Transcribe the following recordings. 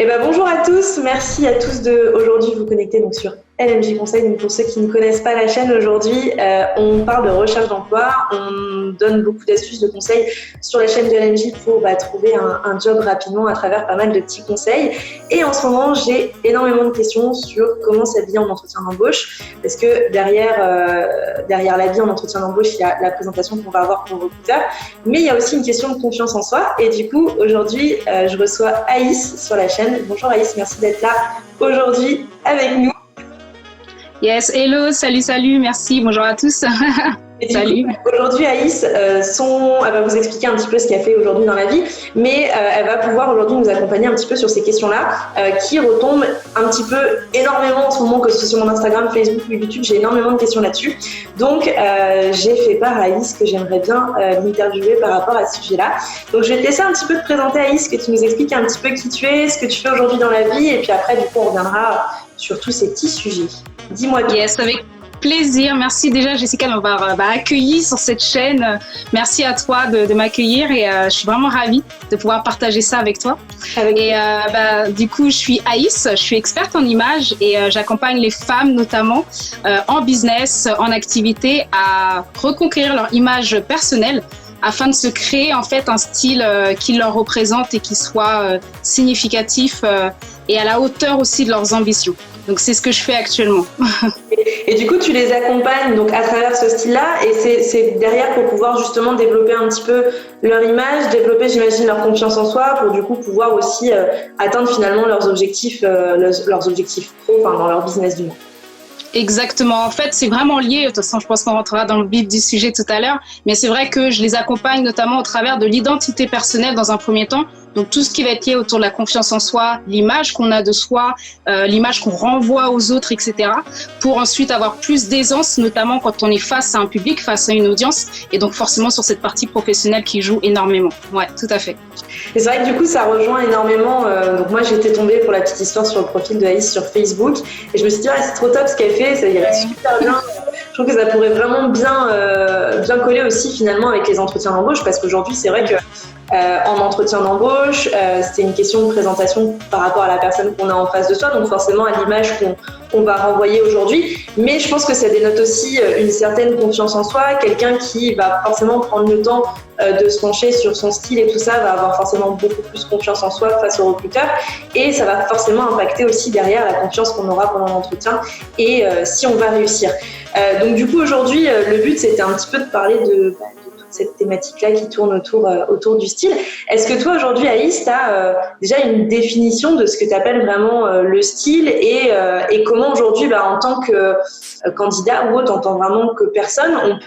Bonjour à tous, merci à tous de aujourd'hui vous connecter donc sur LMJ Conseil. Donc pour ceux qui ne connaissent pas la chaîne aujourd'hui, on parle de recherche d'emploi, on donne beaucoup d'astuces, de conseils sur la chaîne de LMJ pour trouver un job rapidement à travers pas mal de petits conseils. Et en ce moment, j'ai énormément de questions sur comment s'habiller en entretien d'embauche, parce que derrière l'habit en entretien d'embauche, il y a la présentation qu'on va avoir pour le recruteur, mais il y a aussi une question de confiance en soi. Et du coup, aujourd'hui, je reçois Aïs sur la chaîne. Bonjour Aïs, merci d'être là aujourd'hui avec nous. Yes, hello, salut, merci, bonjour à tous. Salut. Aujourd'hui, Aïs, elle va vous expliquer un petit peu ce qu'elle fait aujourd'hui dans la vie, mais elle va pouvoir aujourd'hui nous accompagner un petit peu sur ces questions-là qui retombent un petit peu énormément en ce moment, que ce soit sur mon Instagram, Facebook ou YouTube, j'ai énormément de questions là-dessus. Donc, j'ai fait part à Aïs que j'aimerais bien l'interviewer par rapport à ce sujet-là. Donc, je vais te laisser un petit peu te présenter, Aïs, que tu nous expliques un petit peu qui tu es, ce que tu fais aujourd'hui dans la vie, et puis après, du coup, on reviendra sur tous ces petits sujets. Dis-moi tout. Yes, avec plaisir. Merci déjà, Jessica, de m'avoir accueillie sur cette chaîne. Merci à toi de m'accueillir et je suis vraiment ravie de pouvoir partager ça avec toi. Du coup, je suis Aïs, je suis experte en images et j'accompagne les femmes notamment en business, en activité à reconquérir leur image personnelle afin de se créer en fait un style qui leur représente et qui soit significatif et à la hauteur aussi de leurs ambitions. Donc, c'est ce que je fais actuellement. Et du coup, tu les accompagnes donc à travers ce style-là et c'est derrière pour pouvoir justement développer un petit peu leur image, développer, j'imagine, leur confiance en soi pour du coup pouvoir aussi atteindre finalement leurs objectifs pro, dans leur business du monde. Exactement. En fait, c'est vraiment lié. De toute façon, je pense qu'on rentrera dans le vif du sujet tout à l'heure. Mais c'est vrai que je les accompagne notamment au travers de l'identité personnelle dans un premier temps. Donc, tout ce qui va être lié autour de la confiance en soi, l'image qu'on a de soi, l'image qu'on renvoie aux autres, etc. Pour ensuite avoir plus d'aisance, notamment quand on est face à un public, face à une audience. Et donc, forcément, sur cette partie professionnelle qui joue énormément. Ouais, tout à fait. Et c'est vrai que du coup, ça rejoint énormément. Donc, moi, j'étais tombée pour la petite histoire sur le profil de Aïs sur Facebook. Et je me suis dit, c'est trop top ce qu'elle fait. Ça irait super bien. Je trouve que ça pourrait vraiment bien coller aussi finalement avec les entretiens d'embauche. Parce qu'aujourd'hui, c'est vrai que en entretien d'embauche, c'était une question de présentation par rapport à la personne qu'on a en face de soi, donc forcément à l'image qu'on va renvoyer aujourd'hui. Mais je pense que ça dénote aussi une certaine confiance en soi. Quelqu'un qui va forcément prendre le temps de se pencher sur son style et tout ça va avoir forcément beaucoup plus confiance en soi face au recruteur et ça va forcément impacter aussi derrière la confiance qu'on aura pendant l'entretien et si on va réussir. Donc du coup aujourd'hui, le but c'était un petit peu de parler de cette thématique-là qui tourne autour du style. Est-ce que toi, aujourd'hui, Aïs, tu as déjà une définition de ce que tu appelles vraiment le style et comment aujourd'hui, en tant que candidat ou autre, en tant vraiment que personne, on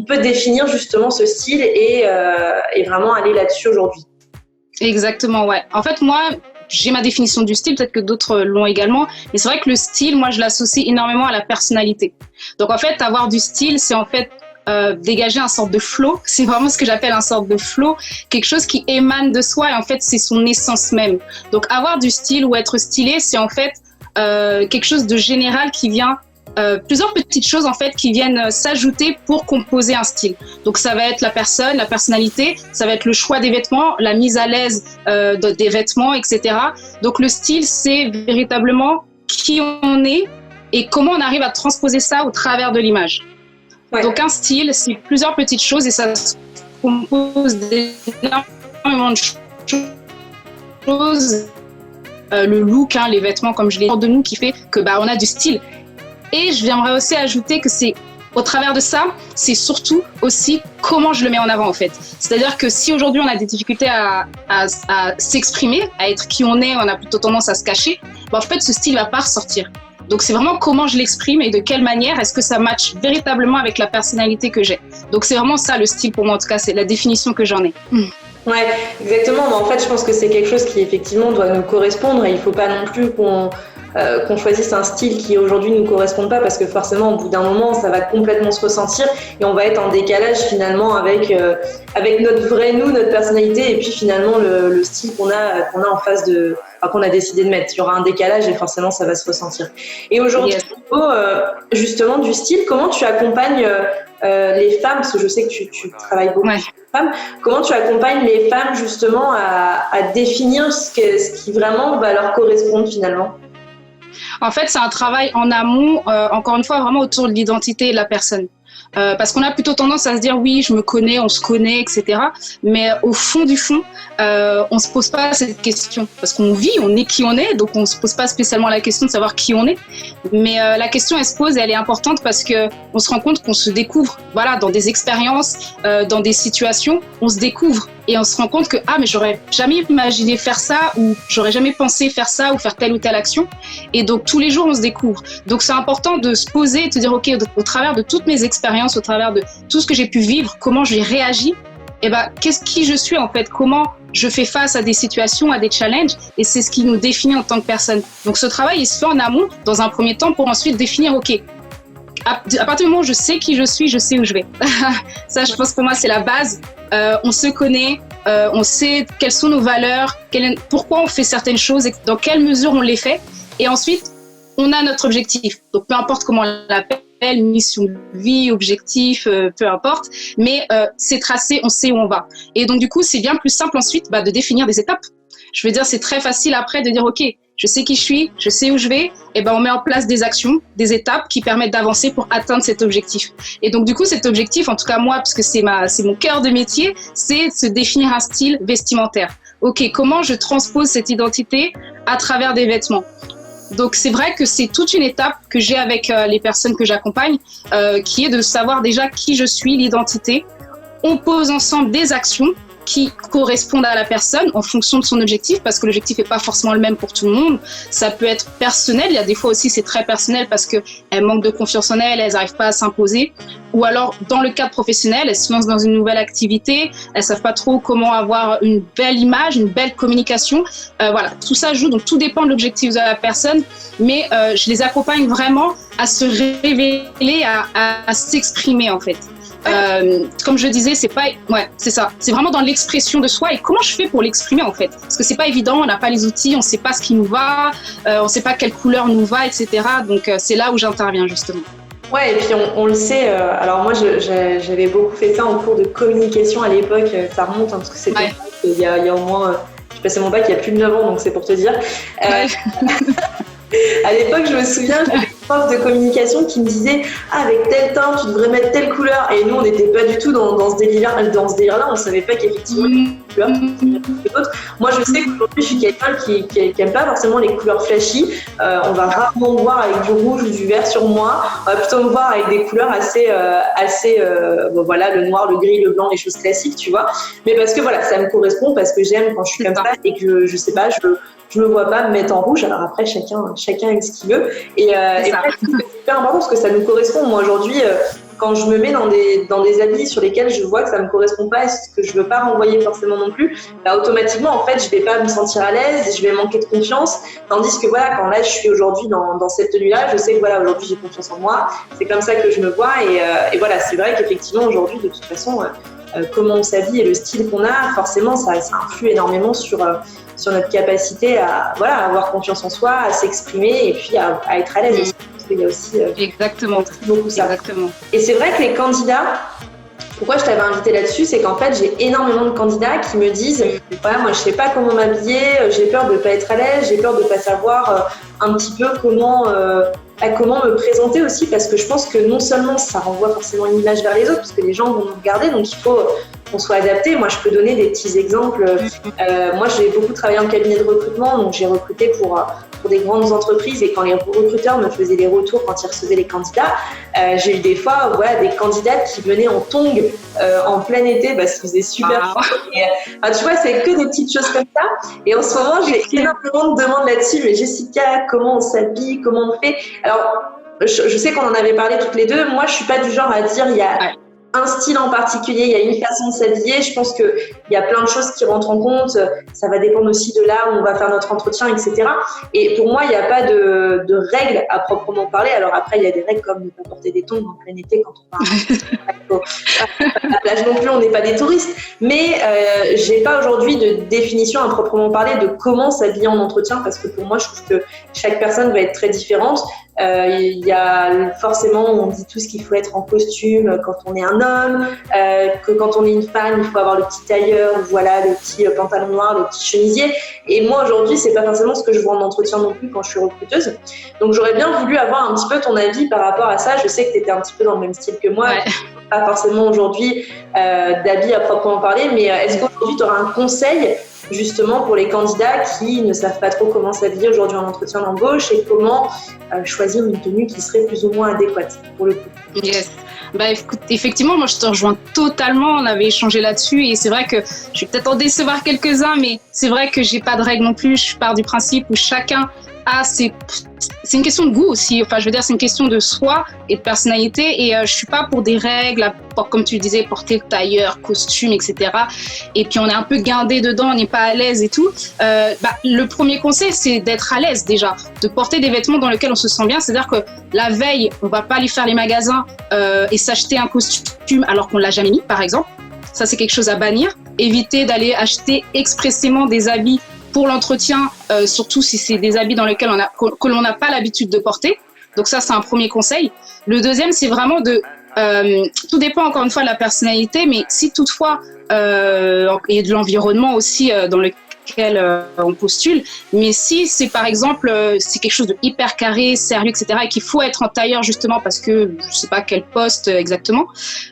peut définir justement ce style et vraiment aller là-dessus aujourd'hui? Exactement, ouais. En fait, moi, j'ai ma définition du style, peut-être que d'autres l'ont également, mais c'est vrai que le style, moi, je l'associe énormément à la personnalité. Donc, en fait, avoir du style, c'est en fait dégager un sorte de flow, c'est vraiment ce que j'appelle un sorte de flow, quelque chose qui émane de soi et en fait c'est son essence même. Donc avoir du style ou être stylé, c'est en fait quelque chose de général qui vient, plusieurs petites choses en fait qui viennent s'ajouter pour composer un style. Donc ça va être la personne, la personnalité, ça va être le choix des vêtements, la mise à l'aise des vêtements, etc. Donc le style, c'est véritablement qui on est et comment on arrive à transposer ça au travers de l'image. Ouais. Donc un style, c'est plusieurs petites choses et ça se compose d'énormément de choses. Le look, les vêtements, comme je l'ai dit, de nous qui fait que on a du style. Et je viendrais aussi ajouter que c'est au travers de ça, c'est surtout aussi comment je le mets en avant en fait. C'est-à-dire que si aujourd'hui on a des difficultés à s'exprimer, à être qui on est, on a plutôt tendance à se cacher, en fait ce style va pas ressortir. Donc, c'est vraiment comment je l'exprime et de quelle manière est-ce que ça matche véritablement avec la personnalité que j'ai. Donc, c'est vraiment ça le style pour moi, en tout cas, c'est la définition que j'en ai. Ouais, exactement. Mais en fait, je pense que c'est quelque chose qui effectivement doit nous correspondre et il ne faut pas non plus qu'on qu'on choisisse un style qui aujourd'hui nous correspond pas, parce que forcément au bout d'un moment ça va complètement se ressentir et on va être en décalage finalement avec notre vrai nous, notre personnalité, et puis finalement le style qu'on a en face de, enfin, qu'on a décidé de mettre. Il y aura un décalage et forcément ça va se ressentir. Et aujourd'hui, Yes. au niveau justement du style, comment tu accompagnes les femmes, parce que je sais que tu travailles beaucoup Ouais. avec les femmes, comment tu accompagnes les femmes justement à définir ce qui vraiment va leur correspondre finalement? En fait, c'est un travail en amont, encore une fois, vraiment autour de l'identité de la personne. Parce qu'on a plutôt tendance à se dire oui, je me connais, on se connaît, etc. Mais au fond du fond, on se pose pas cette question parce qu'on vit, on est qui on est, donc on se pose pas spécialement la question de savoir qui on est. Mais la question elle se pose et elle est importante parce que on se rend compte qu'on se découvre, voilà, dans des expériences, dans des situations, on se découvre et on se rend compte que ah mais j'aurais jamais imaginé faire ça ou j'aurais jamais pensé faire ça ou faire telle ou telle action. Et donc tous les jours on se découvre. Donc c'est important de se poser et de se dire ok, au travers de toutes mes expériences, au travers de tout ce que j'ai pu vivre, comment j'ai réagi, et qui je suis en fait, comment je fais face à des situations, à des challenges, et c'est ce qui nous définit en tant que personne. Donc ce travail il se fait en amont dans un premier temps pour ensuite définir ok, à partir du moment où je sais qui je suis, je sais où je vais. Ça je pense pour moi c'est la base. On se connaît, on sait quelles sont nos valeurs, pourquoi on fait certaines choses et dans quelle mesure on les fait, et ensuite on a notre objectif. Donc peu importe comment on l'appelle, mission de vie, objectif, peu importe, mais c'est tracé, on sait où on va. Et donc du coup, c'est bien plus simple ensuite de définir des étapes. Je veux dire, c'est très facile après de dire ok, je sais qui je suis, je sais où je vais, et on met en place des actions, des étapes qui permettent d'avancer pour atteindre cet objectif. Et donc du coup, cet objectif, en tout cas moi, parce que c'est mon cœur de métier, c'est de se définir un style vestimentaire. Ok, comment je transpose cette identité à travers des vêtements? Donc c'est vrai que c'est toute une étape que j'ai avec les personnes que j'accompagne, qui est de savoir déjà qui je suis, l'identité. On pose ensemble des actions qui correspondent à la personne en fonction de son objectif, parce que l'objectif n'est pas forcément le même pour tout le monde. Ça peut être personnel, il y a des fois aussi c'est très personnel parce qu'elles manquent de confiance en elles, elles n'arrivent pas à s'imposer. Ou alors dans le cadre professionnel, elles se lancent dans une nouvelle activité, elles ne savent pas trop comment avoir une belle image, une belle communication. Voilà, tout ça joue, donc tout dépend de l'objectif de la personne, mais je les accompagne vraiment à se révéler, à s'exprimer en fait. Comme je disais, c'est ça. C'est vraiment dans l'expression de soi et comment je fais pour l'exprimer en fait. Parce que c'est pas évident, on n'a pas les outils, on sait pas ce qui nous va, on sait pas quelle couleur nous va, etc. Donc c'est là où j'interviens justement. Ouais, et puis on le sait, alors moi j'avais beaucoup fait ça en cours de communication à l'époque, ça remonte parce que c'était il y a au moins, j'ai passé mon bac il y a plus de 9 ans, donc c'est pour te dire. À l'époque, je me souviens, j'avais une prof de communication qui me disait « Ah, avec tel teint, tu devrais mettre telle couleur ». Et nous, on n'était pas du tout dans ce délire-là. On ne savait pas qu'effectivement, il y avait des couleurs qui étaient autres. Moi, je sais qu'aujourd'hui, je suis quelqu'un qui n'aime pas forcément les couleurs flashy. On va rarement me voir avec du rouge ou du vert sur moi. On va plutôt me voir avec des couleurs assez voilà, le noir, le gris, le blanc, les choses classiques, tu vois. Mais parce que voilà, ça me correspond, parce que j'aime quand je suis comme ça et que je sais pas, je me vois pas me mettre en rouge. Alors après, chacun aime ce qu'il veut. Et c'est super important parce que ça nous correspond. Moi, aujourd'hui, quand je me mets dans des habits sur lesquels je vois que ça me correspond pas et que je veux pas renvoyer forcément non plus, automatiquement, en fait, je vais pas me sentir à l'aise, je vais manquer de confiance. Tandis que voilà, quand là, je suis aujourd'hui dans cette tenue-là, je sais que voilà, aujourd'hui, j'ai confiance en moi. C'est comme ça que je me vois. Et voilà, c'est vrai qu'effectivement, aujourd'hui, de toute façon, comment on s'habille et le style qu'on a, forcément, ça influe énormément sur notre capacité à avoir confiance en soi, à s'exprimer et puis à être à l'aise aussi. Parce qu'il y a aussi exactement beaucoup ça. Exactement. Et c'est vrai que les candidats, pourquoi je t'avais invité là-dessus, c'est qu'en fait, j'ai énormément de candidats qui me disent « Voilà, moi, je sais pas comment m'habiller, j'ai peur de pas être à l'aise, j'ai peur de pas savoir un petit peu comment me présenter aussi, parce que je pense que non seulement ça renvoie forcément une image vers les autres, parce que les gens vont nous regarder, donc il faut qu'on soit adapté. Moi, je peux donner des petits exemples. Moi, j'ai beaucoup travaillé en cabinet de recrutement, donc j'ai recruté pour des grandes entreprises, et quand les recruteurs me faisaient des retours quand ils recevaient les candidats, j'ai eu des fois des candidates qui venaient en tongs en plein été parce qu'il faisait super chaud. Tu vois, c'est que des petites choses comme ça. Et en ce moment, j'ai énormément de demandes là-dessus. Mais Jessica, comment on s'habille, comment on fait? Alors, je sais qu'on en avait parlé toutes les deux. Moi, je suis pas du genre à dire il y a un style en particulier, il y a une façon de s'habiller. Je pense qu'il y a plein de choses qui rentrent en compte. Ça va dépendre aussi de là où on va faire notre entretien, etc. Et pour moi, il n'y a pas de règles à proprement parler. Alors après, il y a des règles comme ne pas porter des tongs en plein été quand on va à la plage non plus, on n'est pas des touristes. Mais j'ai pas aujourd'hui de définition à proprement parler de comment s'habiller en entretien, parce que pour moi, je trouve que chaque personne va être très différente. Il y a forcément, on dit tous qu'il faut être en costume quand on est un homme, que quand on est une femme, il faut avoir le petit tailleur, voilà, le petit pantalon noir, le petit chemisier. Et moi aujourd'hui, c'est pas forcément ce que je vois en entretien non plus quand je suis recruteuse. Donc j'aurais bien voulu avoir un petit peu ton avis par rapport à ça. Je sais que tu étais un petit peu dans le même style que moi, pas forcément aujourd'hui d'habits à proprement parler, mais est-ce qu'aujourd'hui tu auras un conseil justement pour les candidats qui ne savent pas trop comment s'habiller aujourd'hui en entretien d'embauche et comment choisir une tenue qui serait plus ou moins adéquate pour le coup? Yes. Bah, écoute, effectivement, moi je te rejoins totalement, on avait échangé là-dessus et c'est vrai que je vais peut-être en décevoir quelques-uns, mais c'est vrai que j'ai pas de règles non plus, je pars du principe où chacun a c'est une question de goût aussi, enfin je veux dire c'est une question de soi et de personnalité et je suis pas pour des règles, comme tu le disais, porter le tailleur, costume, etc. Et puis on est un peu guindé dedans, on n'est pas à l'aise et tout. Le premier conseil c'est d'être à l'aise déjà, de porter des vêtements dans lesquels on se sent bien, c'est-à-dire que la veille on va pas aller faire les magasins et s'acheter un costume alors qu'on l'a jamais mis par exemple, ça c'est quelque chose à bannir, éviter d'aller acheter expressément des habits pour l'entretien, surtout si c'est des habits dans lesquels que l'on n'a pas l'habitude de porter. Donc ça, c'est un premier conseil. Le deuxième, c'est vraiment tout dépend encore une fois de la personnalité, mais si toutefois, et de l'environnement aussi dans lequel on postule, mais si c'est par exemple, c'est quelque chose de hyper carré, sérieux, etc., et qu'il faut être en tailleur justement parce que, je sais pas quel poste exactement,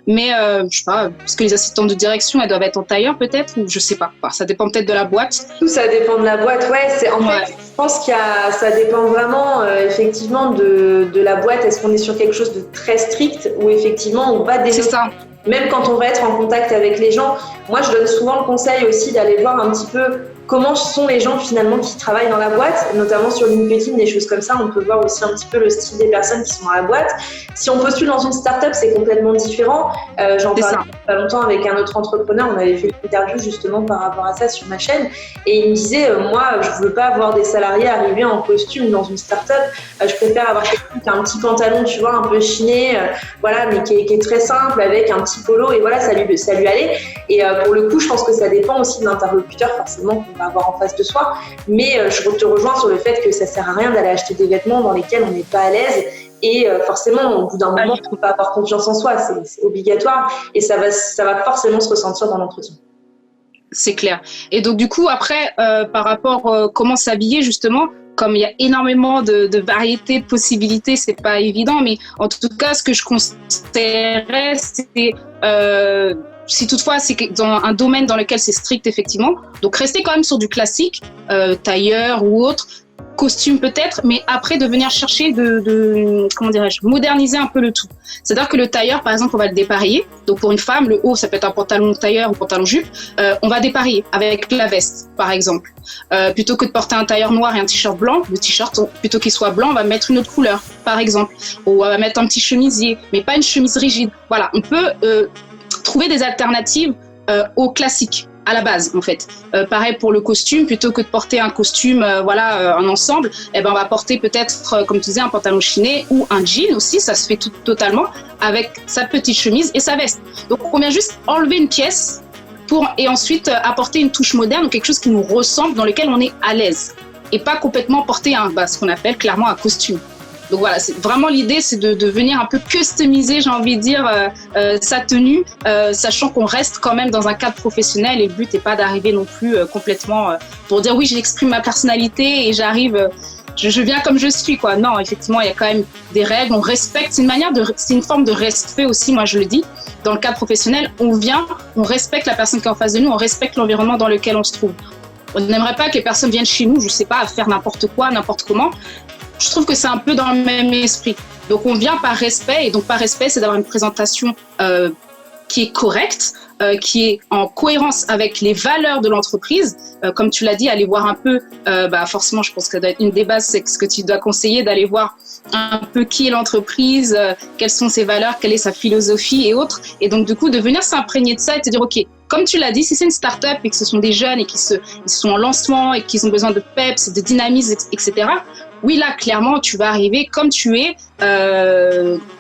mais je sais pas, parce que les assistantes de direction, elles doivent être en tailleur peut-être, ou je sais pas, ça dépend peut-être de la boîte. Tout ça dépend de la boîte, ouais, fait, je pense ça dépend vraiment effectivement de la boîte. Est-ce qu'on est sur quelque chose de très strict ou effectivement on va dénoncer? C'est ça. Même quand on va être en contact avec les gens, moi je donne souvent le conseil aussi d'aller voir un petit peu comment sont les gens finalement qui travaillent dans la boîte, notamment sur LinkedIn, des choses comme ça, on peut voir aussi un petit peu le style des personnes qui sont dans la boîte. Si on postule dans une start-up, c'est complètement différent. J'en parlais il n'y a pas longtemps avec un autre entrepreneur, on avait fait une interview justement par rapport à ça sur ma chaîne, et il me disait, moi je ne veux pas avoir des salariés arrivés en costume dans une start-up, je préfère avoir quelqu'un qui a un petit pantalon, tu vois, un peu chiné, voilà, mais qui est très simple, avec un petit polo, et voilà, ça lui allait. Et pour le coup, je pense que ça dépend aussi de l'interlocuteur, forcément, qu'on va avoir en face de soi. Mais je te rejoins sur le fait que ça sert à rien d'aller acheter des vêtements dans lesquels on n'est pas à l'aise. Et forcément, au bout d'un moment, il ne faut pas avoir confiance en soi, c'est obligatoire. Et ça va forcément se ressentir dans l'entretien. C'est clair. Et donc, du coup, après, par rapport comment s'habiller, justement, comme il y a énormément de variétés, de possibilités, c'est pas évident, mais en tout cas, ce que je considérerais, c'est si toutefois c'est dans un domaine dans lequel c'est strict, effectivement, donc rester quand même sur du classique, tailleur ou autre, costume peut-être, mais après de venir chercher comment dirais-je, moderniser un peu le tout. C'est-à-dire que le tailleur, par exemple, on va le dépareiller. Donc pour une femme, le haut, ça peut être un pantalon tailleur ou pantalon jupe. On va dépareiller avec la veste, par exemple. Plutôt que de porter un tailleur noir et un t-shirt blanc, le t-shirt, plutôt qu'il soit blanc, on va mettre une autre couleur, par exemple. Ou on va mettre un petit chemisier, mais pas une chemise rigide. Voilà, on peut trouver des alternatives au classique. À la base, en fait. Pareil pour le costume, plutôt que de porter un costume, un ensemble, on va porter peut-être, comme tu disais, un pantalon chiné ou un jean aussi, ça se fait totalement, avec sa petite chemise et sa veste. Donc, on vient juste enlever une pièce et ensuite apporter une touche moderne ou quelque chose qui nous ressemble, dans lequel on est à l'aise. Et pas complètement porter ce qu'on appelle clairement un costume. Donc voilà, c'est vraiment l'idée, c'est de venir un peu customiser, j'ai envie de dire, sa tenue, sachant qu'on reste quand même dans un cadre professionnel et le but n'est pas d'arriver non plus complètement pour dire oui, j'exprime ma personnalité et j'arrive, je viens comme je suis, quoi. Non, effectivement, il y a quand même des règles, on respecte, c'est une forme de respect aussi, moi je le dis. Dans le cadre professionnel, on respecte la personne qui est en face de nous, on respecte l'environnement dans lequel on se trouve. On n'aimerait pas que les personnes viennent chez nous, je sais pas, à faire n'importe quoi, n'importe comment. Je trouve que c'est un peu dans le même esprit. Donc, on vient par respect. Et donc, par respect, c'est d'avoir une présentation qui est correct, qui est en cohérence avec les valeurs de l'entreprise. Comme tu l'as dit, aller voir un peu, forcément, je pense que une des bases, c'est ce que tu dois conseiller, d'aller voir un peu qui est l'entreprise, quelles sont ses valeurs, quelle est sa philosophie et autres. Et donc, du coup, de venir s'imprégner de ça et te dire, OK, comme tu l'as dit, si c'est une start-up et que ce sont des jeunes et ils sont en lancement et qu'ils ont besoin de peps, de dynamisme, etc., oui, là, clairement, tu vas arriver comme tu es,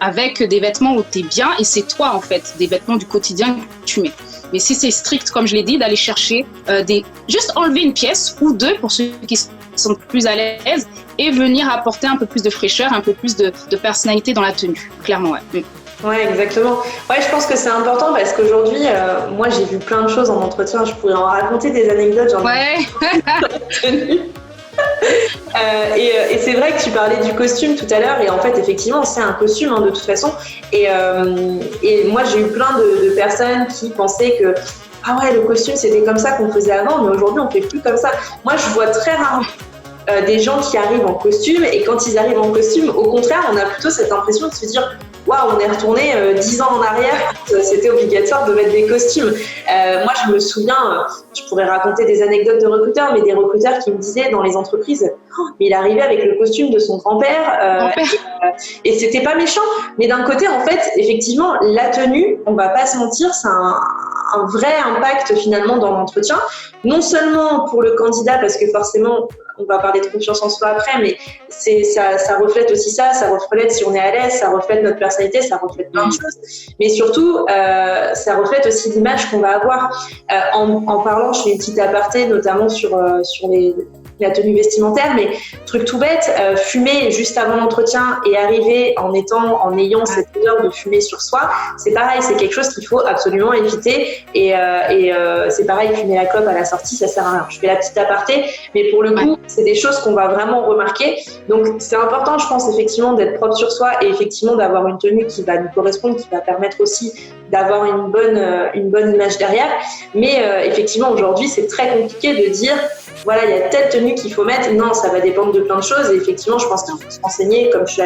avec des vêtements où tu es bien, et c'est toi, en fait, des vêtements du quotidien que tu mets. Mais si c'est strict, comme je l'ai dit, d'aller chercher juste enlever une pièce ou deux pour ceux qui sont plus à l'aise et venir apporter un peu plus de fraîcheur, un peu plus de personnalité dans la tenue, clairement, ouais. Ouais, exactement. Ouais, je pense que c'est important parce qu'aujourd'hui, moi, j'ai vu plein de choses en entretien. Je pourrais en raconter des anecdotes. Et c'est vrai que tu parlais du costume tout à l'heure, et en fait, effectivement, c'est un costume de toute façon. Et moi, j'ai eu plein de personnes qui pensaient que ah ouais, le costume, c'était comme ça qu'on faisait avant, mais aujourd'hui, on fait plus comme ça. Moi, je vois très rarement des gens qui arrivent en costume, et quand ils arrivent en costume, au contraire, on a plutôt cette impression de se dire waouh, on est retourné 10 ans en arrière, c'était obligatoire de mettre des costumes. Moi, je me souviens, je pourrais raconter des anecdotes de recruteurs, mais des recruteurs qui me disaient dans les entreprises, il arrivait avec le costume de son grand-père, et c'était pas méchant. Mais d'un côté, en fait, effectivement, la tenue, on va pas se mentir, c'est un vrai impact finalement dans l'entretien, non seulement pour le candidat, parce que forcément, on va parler de confiance en soi après, mais ça reflète aussi ça reflète si on est à l'aise, ça reflète notre personnalité, ça reflète plein de choses. Mais surtout, ça reflète aussi l'image qu'on va avoir. En parlant, je fais une petite aparté, notamment sur la tenue vestimentaire, mais truc tout bête, fumer juste avant l'entretien et arriver en ayant cette odeur de fumée sur soi, c'est pareil, c'est quelque chose qu'il faut absolument éviter. Et c'est pareil, fumer la clope à la sortie, ça sert à rien. Je fais la petite aparté, mais pour le coup, c'est des choses qu'on va vraiment remarquer. Donc, c'est important, je pense, effectivement, d'être propre sur soi et effectivement d'avoir une tenue qui va nous correspondre, qui va permettre aussi d'avoir une bonne image derrière. Mais effectivement, aujourd'hui, c'est très compliqué de dire voilà, il y a telle tenue qu'il faut mettre. Non, ça va dépendre de plein de choses. Et effectivement, je pense qu'il faut se renseigner, comme tu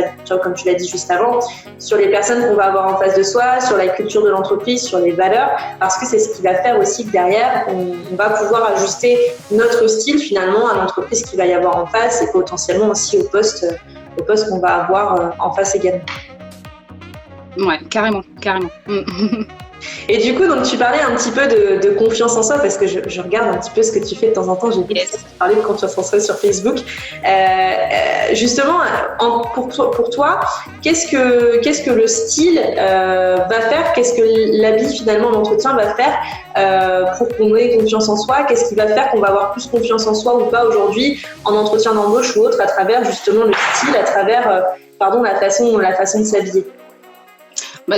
l'as dit juste avant, sur les personnes qu'on va avoir en face de soi, sur la culture de l'entreprise, sur les valeurs, parce que c'est ce qui va faire aussi que derrière, on va pouvoir ajuster notre style finalement à l'entreprise qu'il va y avoir en face et potentiellement aussi au poste qu'on va avoir en face également. Ouais, carrément. Et du coup, donc tu parlais un petit peu de confiance en soi, parce que je regarde un petit peu ce que tu fais de temps en temps. J'ai vu que tu parlais de confiance en soi sur Facebook. Justement, pour toi, qu'est-ce que le style va faire? Qu'est-ce que l'habit finalement l'entretien va faire pour qu'on ait confiance en soi? Qu'est-ce qui va faire qu'on va avoir plus confiance en soi ou pas aujourd'hui en entretien d'embauche ou autre, à travers justement le style, à travers la façon de s'habiller?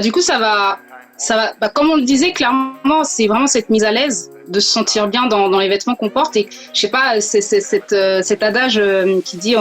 Du coup, ça va, comme on le disait, clairement, c'est vraiment cette mise à l'aise, de se sentir bien dans les vêtements qu'on porte. Et je sais pas, c'est cet adage qui dit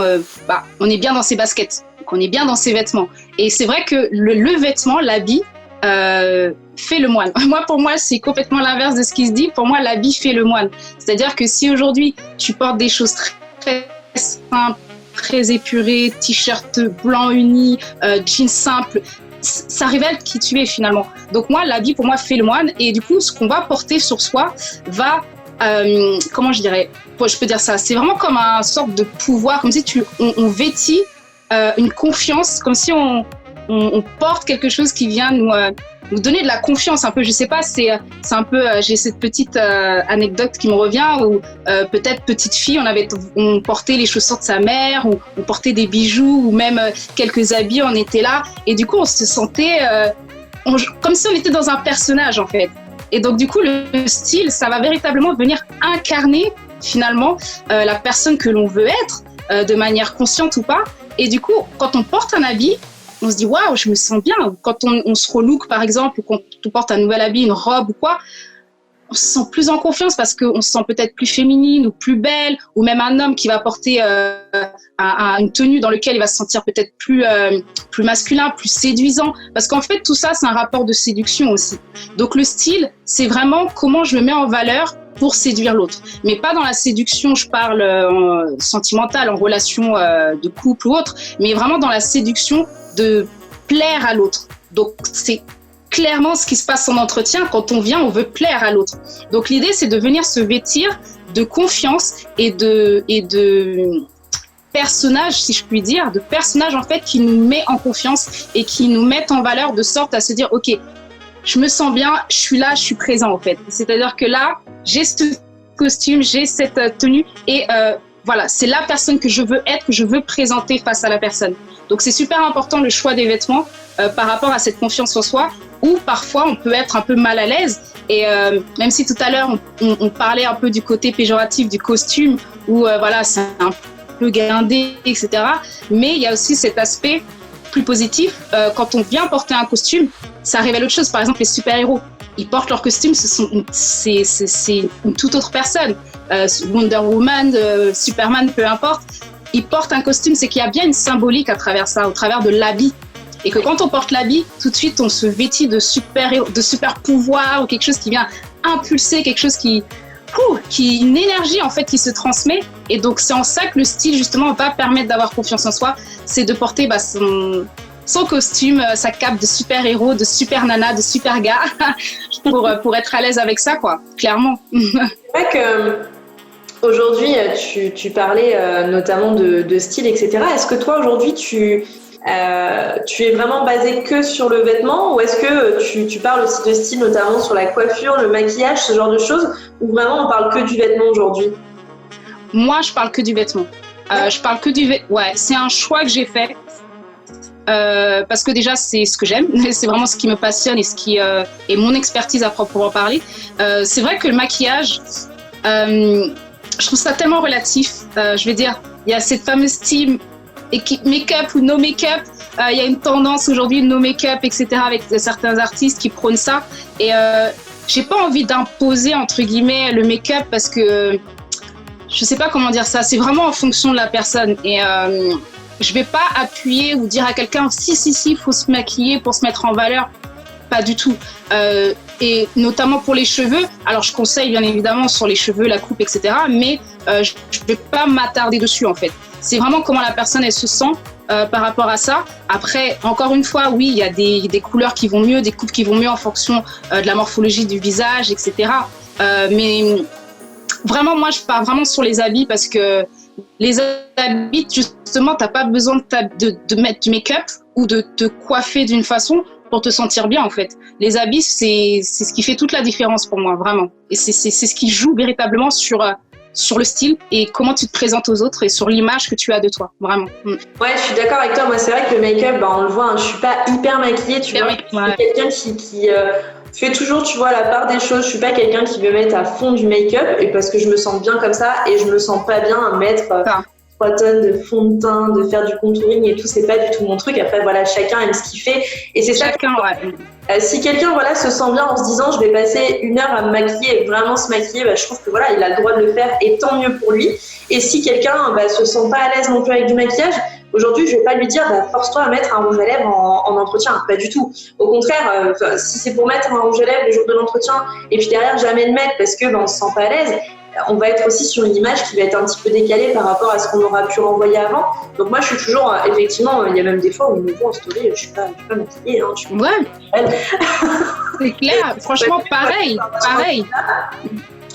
on est bien dans ses baskets, qu'on est bien dans ses vêtements. Et c'est vrai que le vêtement, l'habit, fait le moine. Pour moi, c'est complètement l'inverse de ce qui se dit. Pour moi, l'habit fait le moine. C'est-à-dire que si aujourd'hui, tu portes des choses très simples, très épurées, t-shirt blanc uni, jeans simple, ça révèle qui tu es finalement. Donc moi, l'habit pour moi fait le moine, et du coup, ce qu'on va porter sur soi va, comment je dirais, je peux dire ça, c'est vraiment comme un sorte de pouvoir, comme si on vêtit une confiance, comme si on porte quelque chose qui vient nous donner de la confiance un peu. Je sais pas, c'est un peu, j'ai cette petite anecdote qui me revient où peut-être petite fille, on portait les chaussures de sa mère, ou on portait des bijoux, ou même quelques habits, on était là, et du coup on se sentait comme si on était dans un personnage en fait. Et donc du coup le style, ça va véritablement venir incarner finalement la personne que l'on veut être, de manière consciente ou pas. Et du coup, quand on porte un habit, on se dit waouh, je me sens bien. Quand on se relook par exemple, ou quand on porte un nouvel habit, une robe ou quoi, on se sent plus en confiance parce qu'on se sent peut-être plus féminine ou plus belle, ou même un homme qui va porter une tenue dans laquelle il va se sentir peut-être plus masculin, plus séduisant, parce qu'en fait tout ça c'est un rapport de séduction aussi. Donc le style, c'est vraiment comment je me mets en valeur pour séduire l'autre, mais pas dans la séduction, je parle sentimentale, en relation de couple ou autre, mais vraiment dans la séduction de plaire à l'autre. Donc c'est clairement ce qui se passe en entretien. Quand on vient, on veut plaire à l'autre. Donc l'idée, c'est de venir se vêtir de confiance et de personnages, si je puis dire, de personnages en fait qui nous met en confiance et qui nous mettent en valeur de sorte à se dire, ok, je me sens bien, je suis là, je suis présent en fait. C'est-à-dire que là, j'ai ce costume, j'ai cette tenue et voilà, c'est la personne que je veux être, que je veux présenter face à la personne. Donc c'est super important le choix des vêtements par rapport à cette confiance en soi, où parfois on peut être un peu mal à l'aise. Et même si tout à l'heure on parlait un peu du côté péjoratif du costume, où voilà, c'est un peu guindé, etc. Mais il y a aussi cet aspect plus positif. Quand on vient porter un costume, ça révèle autre chose. Par exemple, les super-héros, ils portent leur costume, c'est une toute autre personne. Wonder Woman, Superman, peu importe. Ils portent un costume, c'est qu'il y a bien une symbolique à travers ça, au travers de l'habit. Et que quand on porte l'habit, tout de suite, on se vêtit de super pouvoirs ou quelque chose qui vient impulser, quelque chose une énergie en fait qui se transmet. Et donc, c'est en ça que le style, justement, va permettre d'avoir confiance en soi. C'est de porter son costume, sa cape de super-héros, de super nana, de super gars, pour être à l'aise avec ça, quoi, clairement. C'est vrai que aujourd'hui, tu parlais notamment de style, etc. Est-ce que toi, aujourd'hui, tu es vraiment basé que sur le vêtement ou est-ce que tu parles aussi de style, notamment sur la coiffure, le maquillage, ce genre de choses, ou vraiment on parle que du vêtement aujourd'hui? Moi, je parle que du vêtement. Je parle que du vêtement. Ouais, c'est un choix que j'ai fait. Parce que déjà c'est ce que j'aime, c'est vraiment ce qui me passionne et ce qui est mon expertise à proprement parler. C'est vrai que le maquillage, je trouve ça tellement relatif. Je vais dire, il y a cette fameuse team make-up ou no make-up. Il y a une tendance aujourd'hui no make-up, etc. avec certains artistes qui prônent ça. Et j'ai pas envie d'imposer entre guillemets le make-up parce que je sais pas comment dire ça. C'est vraiment en fonction de la personne et je vais pas appuyer ou dire à quelqu'un si, il faut se maquiller pour se mettre en valeur. Pas du tout. Et notamment pour les cheveux. Alors, je conseille bien évidemment sur les cheveux, la coupe, etc. Mais je vais pas m'attarder dessus, en fait. C'est vraiment comment la personne, elle se sent par rapport à ça. Après, encore une fois, oui, il y a des couleurs qui vont mieux, des coupes qui vont mieux en fonction de la morphologie du visage, etc. Mais vraiment, moi, je pars vraiment sur les habits parce que les habits, justement, t'as pas besoin de mettre du make-up ou de te coiffer d'une façon pour te sentir bien, en fait. Les habits, c'est ce qui fait toute la différence pour moi, vraiment. Et c'est ce qui joue véritablement sur le style et comment tu te présentes aux autres et sur l'image que tu as de toi, vraiment. Ouais, je suis d'accord avec toi. Moi, c'est vrai que le make-up, on le voit, je suis pas hyper maquillée, tu vois. Je suis quelqu'un qui fait toujours, tu vois, la part des choses. Je suis pas quelqu'un qui veut mettre à fond du make-up et parce que je me sens bien comme ça et je me sens pas bien à mettre 3 tonnes de fond de teint, de faire du contouring et tout, c'est pas du tout mon truc. Après, voilà, chacun aime ce qu'il fait. Et c'est chacun, ça. Ouais. Si quelqu'un, voilà, se sent bien en se disant, je vais passer 1 heure à me maquiller et vraiment se maquiller, je trouve que voilà, il a le droit de le faire et tant mieux pour lui. Et si quelqu'un, se sent pas à l'aise non plus avec du maquillage, aujourd'hui, je vais pas lui dire, force-toi à mettre un rouge à lèvres en entretien. Pas du tout. Au contraire, si c'est pour mettre un rouge à lèvres le jour de l'entretien et puis derrière jamais le mettre parce que, on se sent pas à l'aise, on va être aussi sur une image qui va être un petit peu décalée par rapport à ce qu'on aura pu renvoyer avant. Donc moi, je suis toujours, effectivement, il y a même des fois où ils me voient en story, je suis pas maquillée. Ouais, c'est clair. Franchement, pareil.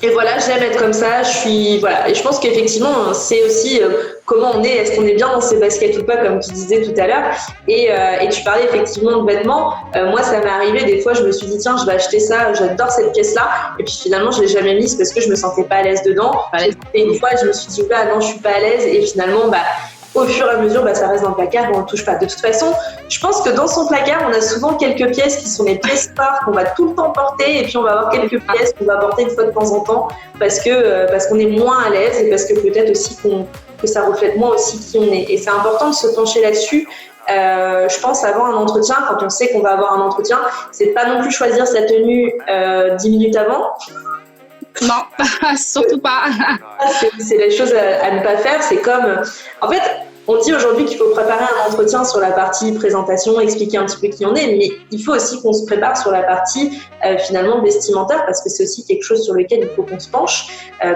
Et voilà, j'aime être comme ça, voilà. Et je pense qu'effectivement, c'est aussi comment on est, est-ce qu'on est bien dans ses baskets ou pas, comme tu disais tout à l'heure. Et tu parlais effectivement de vêtements. Moi, ça m'est arrivé des fois, je me suis dit, tiens, je vais acheter ça, j'adore cette pièce-là. Et puis finalement, je l'ai jamais mise parce que je me sentais pas à l'aise dedans. Et une fois, je me suis dit, non, je suis pas à l'aise. Et finalement, au fur et à mesure, ça reste dans le placard, on ne touche pas. De toute façon, je pense que dans son placard, on a souvent quelques pièces qui sont les pièces phares qu'on va tout le temps porter et puis on va avoir quelques pièces qu'on va porter une fois de temps en temps parce qu'on est moins à l'aise et parce que peut-être aussi que ça reflète moins aussi qui on est. Et c'est important de se pencher là-dessus. Je pense avant un entretien, quand on sait qu'on va avoir un entretien, c'est pas non plus choisir sa tenue 10 minutes avant. Non, surtout pas. C'est les choses à ne pas faire. C'est comme, en fait, On dit aujourd'hui qu'il faut préparer un entretien sur la partie présentation, expliquer un petit peu qui on est, mais il faut aussi qu'on se prépare sur la partie finalement vestimentaire, parce que c'est aussi quelque chose sur lequel il faut qu'on se penche.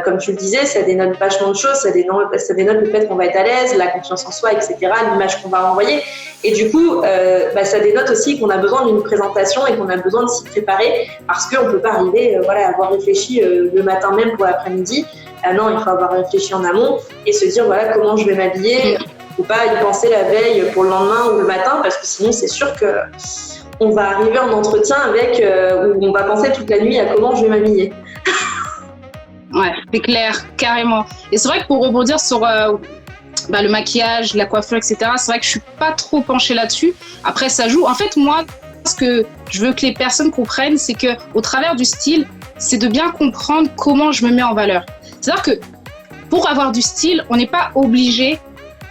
Comme tu le disais, ça dénote vachement de choses, ça dénote le fait qu'on va être à l'aise, la confiance en soi, etc., l'image qu'on va renvoyer. Et du coup, ça dénote aussi qu'on a besoin d'une présentation et qu'on a besoin de s'y préparer, parce qu'on ne peut pas arriver à avoir réfléchi le matin même pour l'après-midi. Non, il faut avoir réfléchi en amont et se dire voilà comment je vais m'habiller. Il ne faut pas y penser la veille pour le lendemain ou le matin, parce que sinon c'est sûr qu'on va arriver en entretien où on va penser toute la nuit à comment je vais m'habiller. Ouais, c'est clair, carrément. Et c'est vrai que pour rebondir sur le maquillage, la coiffure, etc., c'est vrai que je suis pas trop penchée là-dessus. Après, ça joue. En fait, moi, ce que je veux que les personnes comprennent, c'est que au travers du style, c'est de bien comprendre comment je me mets en valeur. C'est-à-dire que pour avoir du style, on n'est pas obligé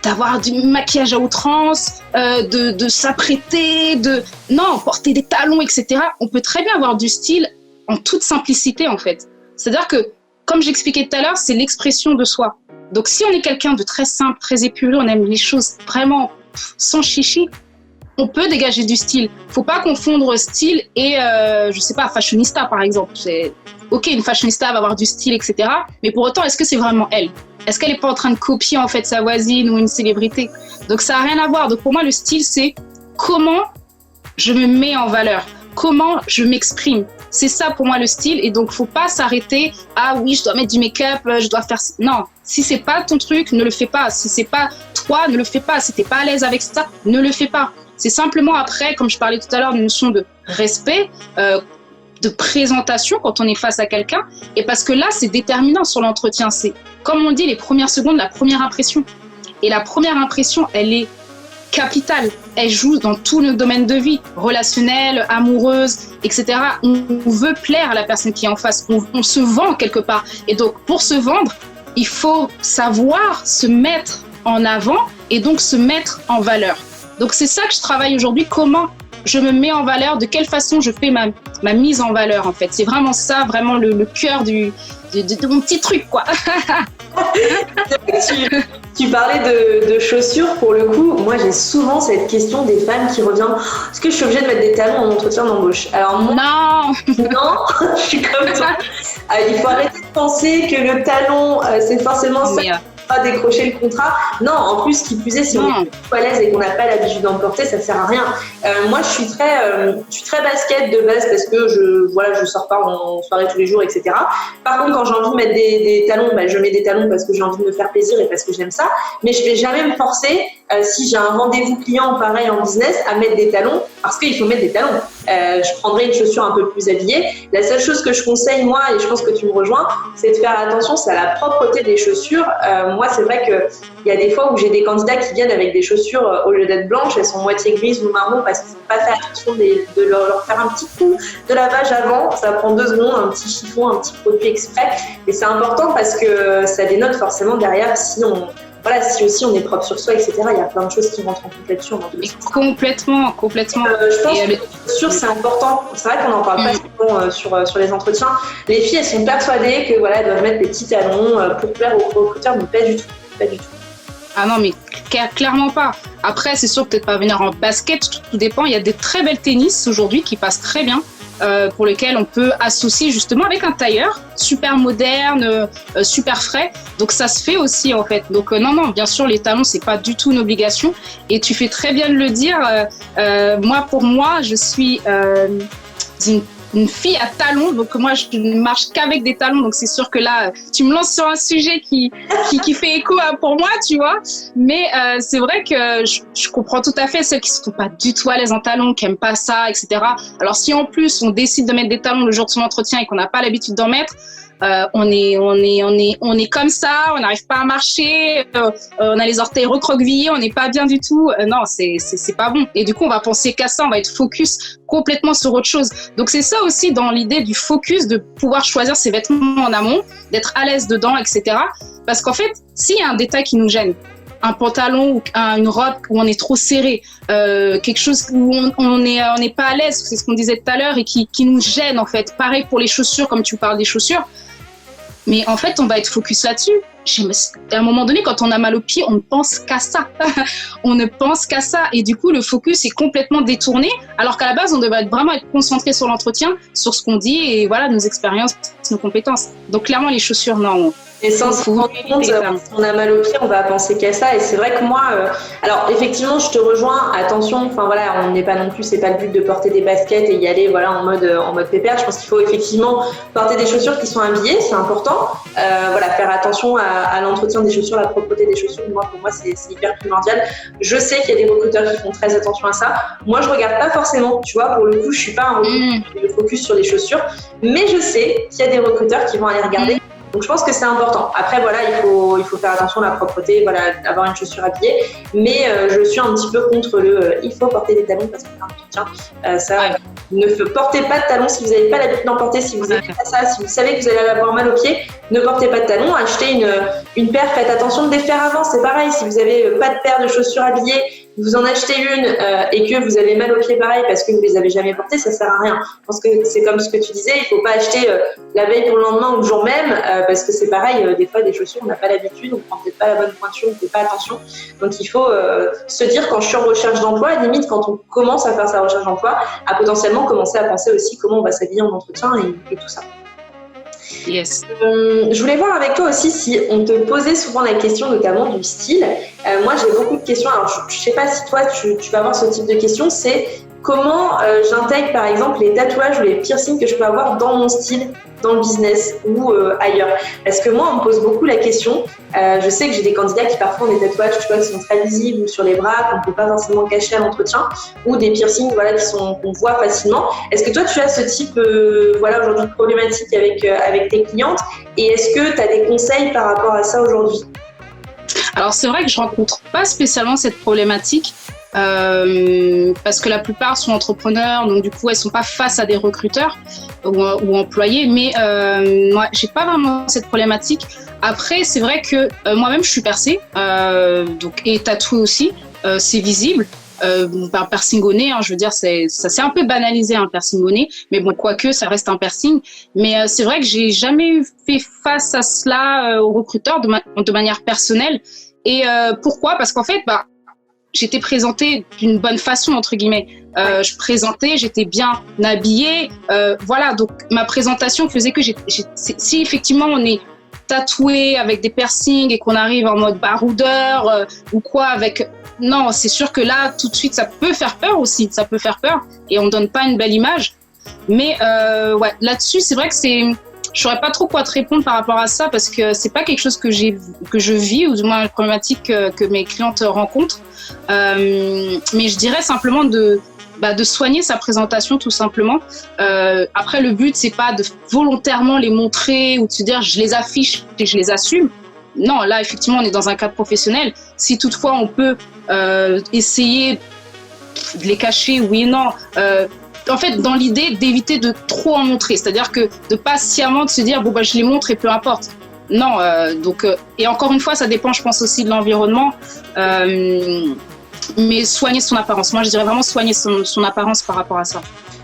d'avoir du maquillage à outrance, de s'apprêter, non, porter des talons, etc. On peut très bien avoir du style en toute simplicité, en fait. C'est-à-dire que, comme j'expliquais tout à l'heure, c'est l'expression de soi. Donc, si on est quelqu'un de très simple, très épuré, on aime les choses vraiment sans chichi, on peut dégager du style. Faut pas confondre style et, fashionista, par exemple. Ok, une fashionista va avoir du style, etc. Mais pour autant, est-ce que c'est vraiment elle? Est-ce qu'elle n'est pas en train de copier, en fait, sa voisine ou une célébrité? Donc, ça n'a rien à voir. Donc, pour moi, le style, c'est comment je me mets en valeur, comment je m'exprime. C'est ça, pour moi, le style. Et donc, faut pas s'arrêter à, oui, je dois mettre du make-up, je dois faire... Non, si c'est pas ton truc, ne le fais pas. Si c'est pas toi, ne le fais pas. Si t'es pas à l'aise avec ça, ne le fais pas. C'est simplement après, comme je parlais tout à l'heure, d'une notion de respect, de présentation quand on est face à quelqu'un. Et parce que là, c'est déterminant sur l'entretien. C'est, comme on dit, les premières secondes, la première impression. Et la première impression, elle est capitale. Elle joue dans tous nos domaines de vie, relationnelle, amoureuse, etc. On veut plaire à la personne qui est en face. On se vend quelque part. Et donc, pour se vendre, il faut savoir se mettre en avant et donc se mettre en valeur. Donc, c'est ça que je travaille aujourd'hui. Comment je me mets en valeur, de quelle façon je fais ma mise en valeur, en fait. C'est vraiment ça, vraiment le cœur de mon petit truc, quoi. Tu parlais de chaussures, pour le coup. Moi, j'ai souvent cette question des femmes qui revient. Est-ce que je suis obligée de mettre des talons en entretien d'embauche? Alors, moi, non, je suis comme toi. Il faut arrêter de penser que le talon, c'est forcément ça. Pas décrocher le contrat. Non, en plus, qui plus est, si on est pas à l'aise et qu'on n'a pas l'habitude d'en porter, ça sert à rien. Moi, je suis très basket de base parce que je sors pas en soirée tous les jours, etc. Par contre, quand j'ai envie de mettre des talons, je mets des talons parce que j'ai envie de me faire plaisir et parce que j'aime ça. Mais je vais jamais me forcer, si j'ai un rendez-vous client pareil en business, à mettre des talons parce qu'il faut mettre des talons. Je prendrai une chaussure un peu plus habillée. La seule chose que je conseille, moi, et je pense que tu me rejoins, c'est de faire attention, c'est à la propreté des chaussures. Moi, c'est vrai qu'il y a des fois où j'ai des candidats qui viennent avec des chaussures, au lieu d'être blanches, elles sont moitié grises ou marron parce qu'ils n'ont pas fait attention de leur faire un petit coup de lavage avant. Ça prend 2 secondes, un petit chiffon, un petit produit exprès. Et c'est important parce que ça dénote forcément derrière si aussi on est propre sur soi, etc. Il y a plein de choses qui rentrent en compte là-dessus. Complètement. Je pense que les chaussures, c'est important. C'est vrai qu'on n'en parle pas souvent sur les entretiens. Les filles, elles sont persuadées que elles doivent mettre des petits talons pour plaire aux recruteurs, mais pas du tout. Ah non, mais clairement pas. Après, c'est sûr, peut-être pas venir en basket, tout dépend. Il y a des très belles tennis aujourd'hui qui passent très bien. Pour lesquels on peut associer justement avec un tailleur super moderne, super frais. Donc ça se fait aussi en fait. Donc non, bien sûr les talons c'est pas du tout une obligation. Et tu fais très bien de le dire. Pour moi, je suis une fille à talons, donc moi je ne marche qu'avec des talons, donc c'est sûr que là tu me lances sur un sujet qui fait écho pour moi, tu vois, mais c'est vrai que je comprends tout à fait celles qui ne sont pas du tout à l'aise en talons, qui n'aiment pas ça, etc. Alors si en plus on décide de mettre des talons le jour de son entretien et qu'on n'a pas l'habitude d'en mettre, on est comme ça, on n'arrive pas à marcher, on a les orteils recroquevillés, on n'est pas bien du tout. Non, c'est pas bon. Et du coup, on va penser qu'à ça, on va être focus complètement sur autre chose. Donc c'est ça aussi dans l'idée du focus, de pouvoir choisir ses vêtements en amont, d'être à l'aise dedans, etc. Parce qu'en fait, s'il y a un détail qui nous gêne, un pantalon ou une robe où on est trop serré, quelque chose où on n'est pas à l'aise, c'est ce qu'on disait tout à l'heure, et qui nous gêne en fait. Pareil pour les chaussures, comme tu parles des chaussures. Mais en fait, on va être focus là-dessus. À un moment donné, quand on a mal au pied, on ne pense qu'à ça. On ne pense qu'à ça. Et du coup, le focus est complètement détourné. Alors qu'à la base, on devrait vraiment être concentré sur l'entretien, sur ce qu'on dit et voilà, nos expériences, nos compétences. Donc clairement, les chaussures, non. Et sans se rendre compte, si on a mal au pied, on va penser qu'à ça. Et c'est vrai que moi, alors effectivement, je te rejoins. Attention, enfin voilà, on n'est pas non plus, c'est pas le but de porter des baskets et y aller voilà en mode pépère. Je pense qu'il faut effectivement porter des chaussures qui sont habillées, c'est important. Voilà, faire attention à l'entretien des chaussures, la propreté des chaussures. Pour moi, c'est hyper primordial. Je sais qu'il y a des recruteurs qui font très attention à ça. Moi, je regarde pas forcément. Tu vois, pour le coup, je suis pas un recruteur qui me focus sur les chaussures, mais je sais qu'il y a des recruteurs qui vont aller regarder. Donc je pense que c'est important. Après voilà, il faut faire attention à la propreté, voilà, avoir une chaussure habillée. Mais je suis un petit peu contre il faut porter des talons parce que c'est un entretien. Ne portez pas de talons si vous n'avez pas l'habitude d'en porter, si vous n'aimez pas ça, si vous savez que vous allez avoir mal aux pieds, ne portez pas de talons. Achetez une paire, faites attention de les faire avant. C'est pareil, si vous n'avez pas de paire de chaussures habillées, vous en achetez une et que vous avez mal aux pieds pareil parce que vous les avez jamais portées, ça sert à rien. Je pense que c'est comme ce que tu disais, il faut pas acheter la veille pour le lendemain ou le jour même parce que c'est pareil, des fois des chaussures on n'a pas l'habitude, on prend peut-être pas la bonne pointure, on fait pas attention. Donc il faut se dire quand je suis en recherche d'emploi, limite quand on commence à faire sa recherche d'emploi, à potentiellement commencer à penser aussi comment on va s'habiller en entretien et tout ça. Yes. Je voulais voir avec toi aussi si on te posait souvent la question notamment du style. Moi j'ai beaucoup de questions, alors je sais pas si toi tu vas avoir ce type de questions, c'est comment j'intègre par exemple les tatouages ou les piercings que je peux avoir dans mon style, dans le business ou ailleurs. Parce que moi on me pose beaucoup la question, je sais que j'ai des candidats qui parfois ont des tatouages tu vois, qui sont très visibles ou sur les bras, qu'on ne peut pas forcément cacher à l'entretien, ou des piercings voilà, qu'on voit facilement. Est-ce que toi tu as ce type voilà, aujourd'hui de problématique avec tes clientes et est-ce que tu as des conseils par rapport à ça aujourd'hui? Alors c'est vrai que je rencontre pas spécialement cette problématique parce que la plupart sont entrepreneurs, donc du coup elles sont pas face à des recruteurs ou employés, mais moi j'ai pas vraiment cette problématique. Après c'est vrai que moi-même je suis percée donc, et tatouée aussi, c'est visible. Un piercing au nez, je veux dire, ça s'est un peu banalisé un piercing au nez, mais bon, quoique ça reste un piercing. Mais c'est vrai que j'ai jamais fait face à cela aux recruteurs de manière personnelle. Et pourquoi? Parce qu'en fait, j'étais présentée d'une bonne façon entre guillemets. Je présentais, j'étais bien habillée, voilà. Donc ma présentation faisait que si effectivement on est tatoué avec des piercings et qu'on arrive en mode baroudeur ou quoi avec non, c'est sûr que là tout de suite ça peut faire peur aussi, ça peut faire peur et on donne pas une belle image. Mais ouais, là-dessus c'est vrai que je saurais pas trop quoi te répondre par rapport à ça parce que c'est pas quelque chose que je vis ou du moins une problématique que mes clientes rencontrent. Mais je dirais simplement de soigner sa présentation tout simplement. Après le but c'est pas de volontairement les montrer ou de se dire je les affiche et je les assume. Non, là effectivement on est dans un cadre professionnel. Si toutefois on peut essayer de les cacher, oui et non. En fait, dans l'idée d'éviter de trop en montrer, c'est-à-dire que de pas sciemment de se dire je les montre et peu importe. Non, et encore une fois, ça dépend, je pense aussi de l'environnement, mais soigner son apparence. Moi, je dirais vraiment soigner son apparence par rapport à ça.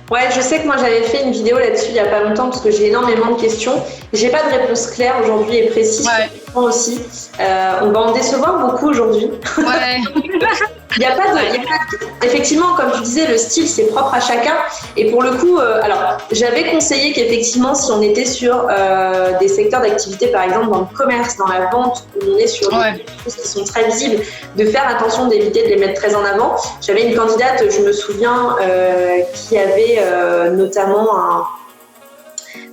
Ouais, je sais que moi j'avais fait une vidéo là-dessus il n'y a pas longtemps parce que j'ai énormément de questions. J'ai pas de réponse claire aujourd'hui et précise. Ouais. Aussi. On va en décevoir beaucoup aujourd'hui. Ouais. Il y a pas effectivement, comme tu disais, le style c'est propre à chacun. Et pour le coup, alors j'avais conseillé qu'effectivement, si on était sur des secteurs d'activité, par exemple dans le commerce, dans la vente, où on est sur des choses qui sont très visibles, de faire attention d'éviter de les mettre très en avant. J'avais une candidate, je me souviens, qui avait notamment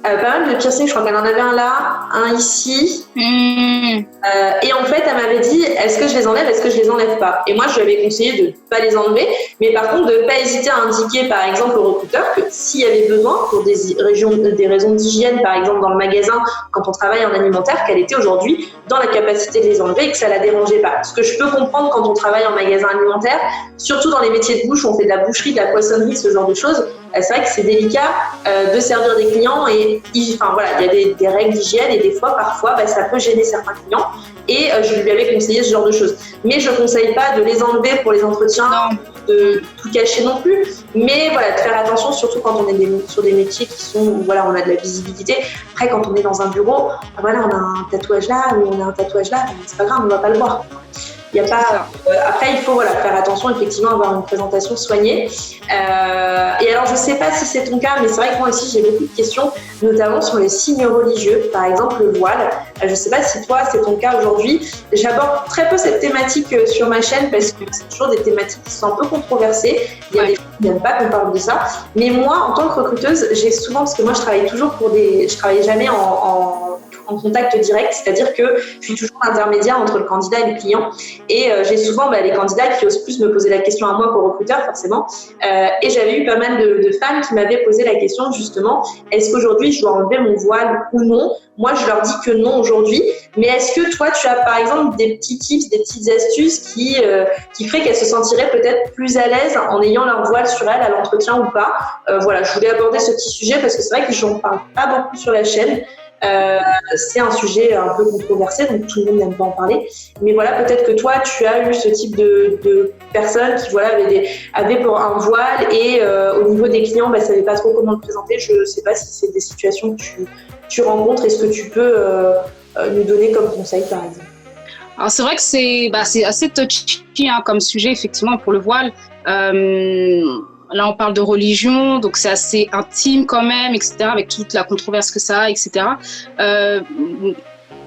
pas mal de piercings, je crois qu'elle en avait un là, un ici. Et en fait, elle m'avait dit, est-ce que je les enlève, est-ce que je les enlève pas? Et moi, je lui avais conseillé de ne pas les enlever, mais par contre, de ne pas hésiter à indiquer, par exemple, au recruteur que s'il y avait besoin, pour des raisons d'hygiène, par exemple, dans le magasin, quand on travaille en alimentaire, qu'elle était aujourd'hui dans la capacité de les enlever et que ça la dérangeait pas. Ce que je peux comprendre quand on travaille en magasin alimentaire, surtout dans les métiers de bouche, on fait de la boucherie, de la poissonnerie, ce genre de choses, c'est vrai que c'est délicat de servir des clients et enfin voilà, il y a des règles d'hygiène et des fois, parfois, ça peut gêner certains clients et je lui avais conseillé ce genre de choses. Mais je ne conseille pas de les enlever pour les entretiens. de tout cacher non plus, mais voilà, de faire attention, surtout quand on est sur des métiers qui sont où voilà, on a de la visibilité. Après, quand on est dans un bureau, voilà, on a un tatouage là ou on a un tatouage là, c'est pas grave, on va pas le voir. Il y a pas. Après, il faut voilà, faire attention, effectivement, avoir une présentation soignée. Et alors, je ne sais pas si c'est ton cas, mais c'est vrai que moi aussi, j'ai beaucoup de questions, notamment sur les signes religieux, par exemple le voile. Je ne sais pas si toi, c'est ton cas aujourd'hui. J'aborde très peu cette thématique sur ma chaîne parce que c'est toujours des thématiques qui sont un peu controversées. Il y a des gens qui n'aiment pas qu'on parle de ça. Mais moi, en tant que recruteuse, j'ai souvent, parce que moi, je travaille toujours je travaille jamais en contact direct, c'est-à-dire que je suis toujours l'intermédiaire entre le candidat et le client. Et j'ai souvent les candidats qui osent plus me poser la question à moi qu'au recruteur, forcément. Et j'avais eu pas mal de femmes qui m'avaient posé la question, justement, est-ce qu'aujourd'hui, je dois enlever mon voile ou non ? Moi, je leur dis que non aujourd'hui. Mais est-ce que toi, tu as, par exemple, des petits tips, des petites astuces qui feraient qu'elles se sentiraient peut-être plus à l'aise en ayant leur voile sur elles à l'entretien ou pas ? Voilà, je voulais aborder ce petit sujet parce que c'est vrai que j'en parle pas beaucoup sur la chaîne. C'est un sujet un peu controversé, donc tout le monde n'aime pas en parler. Mais voilà, peut-être que toi, tu as eu ce type de personnes qui voilà, avaient pour un voile et au niveau des clients, ne savaient pas trop comment le présenter. Je ne sais pas si c'est des situations que tu rencontres. Est-ce que tu peux nous donner comme conseil, par exemple ? Alors c'est vrai que c'est assez touchy comme sujet, effectivement, pour le voile. Là, on parle de religion, donc c'est assez intime quand même, etc., avec toute la controverse que ça a, etc.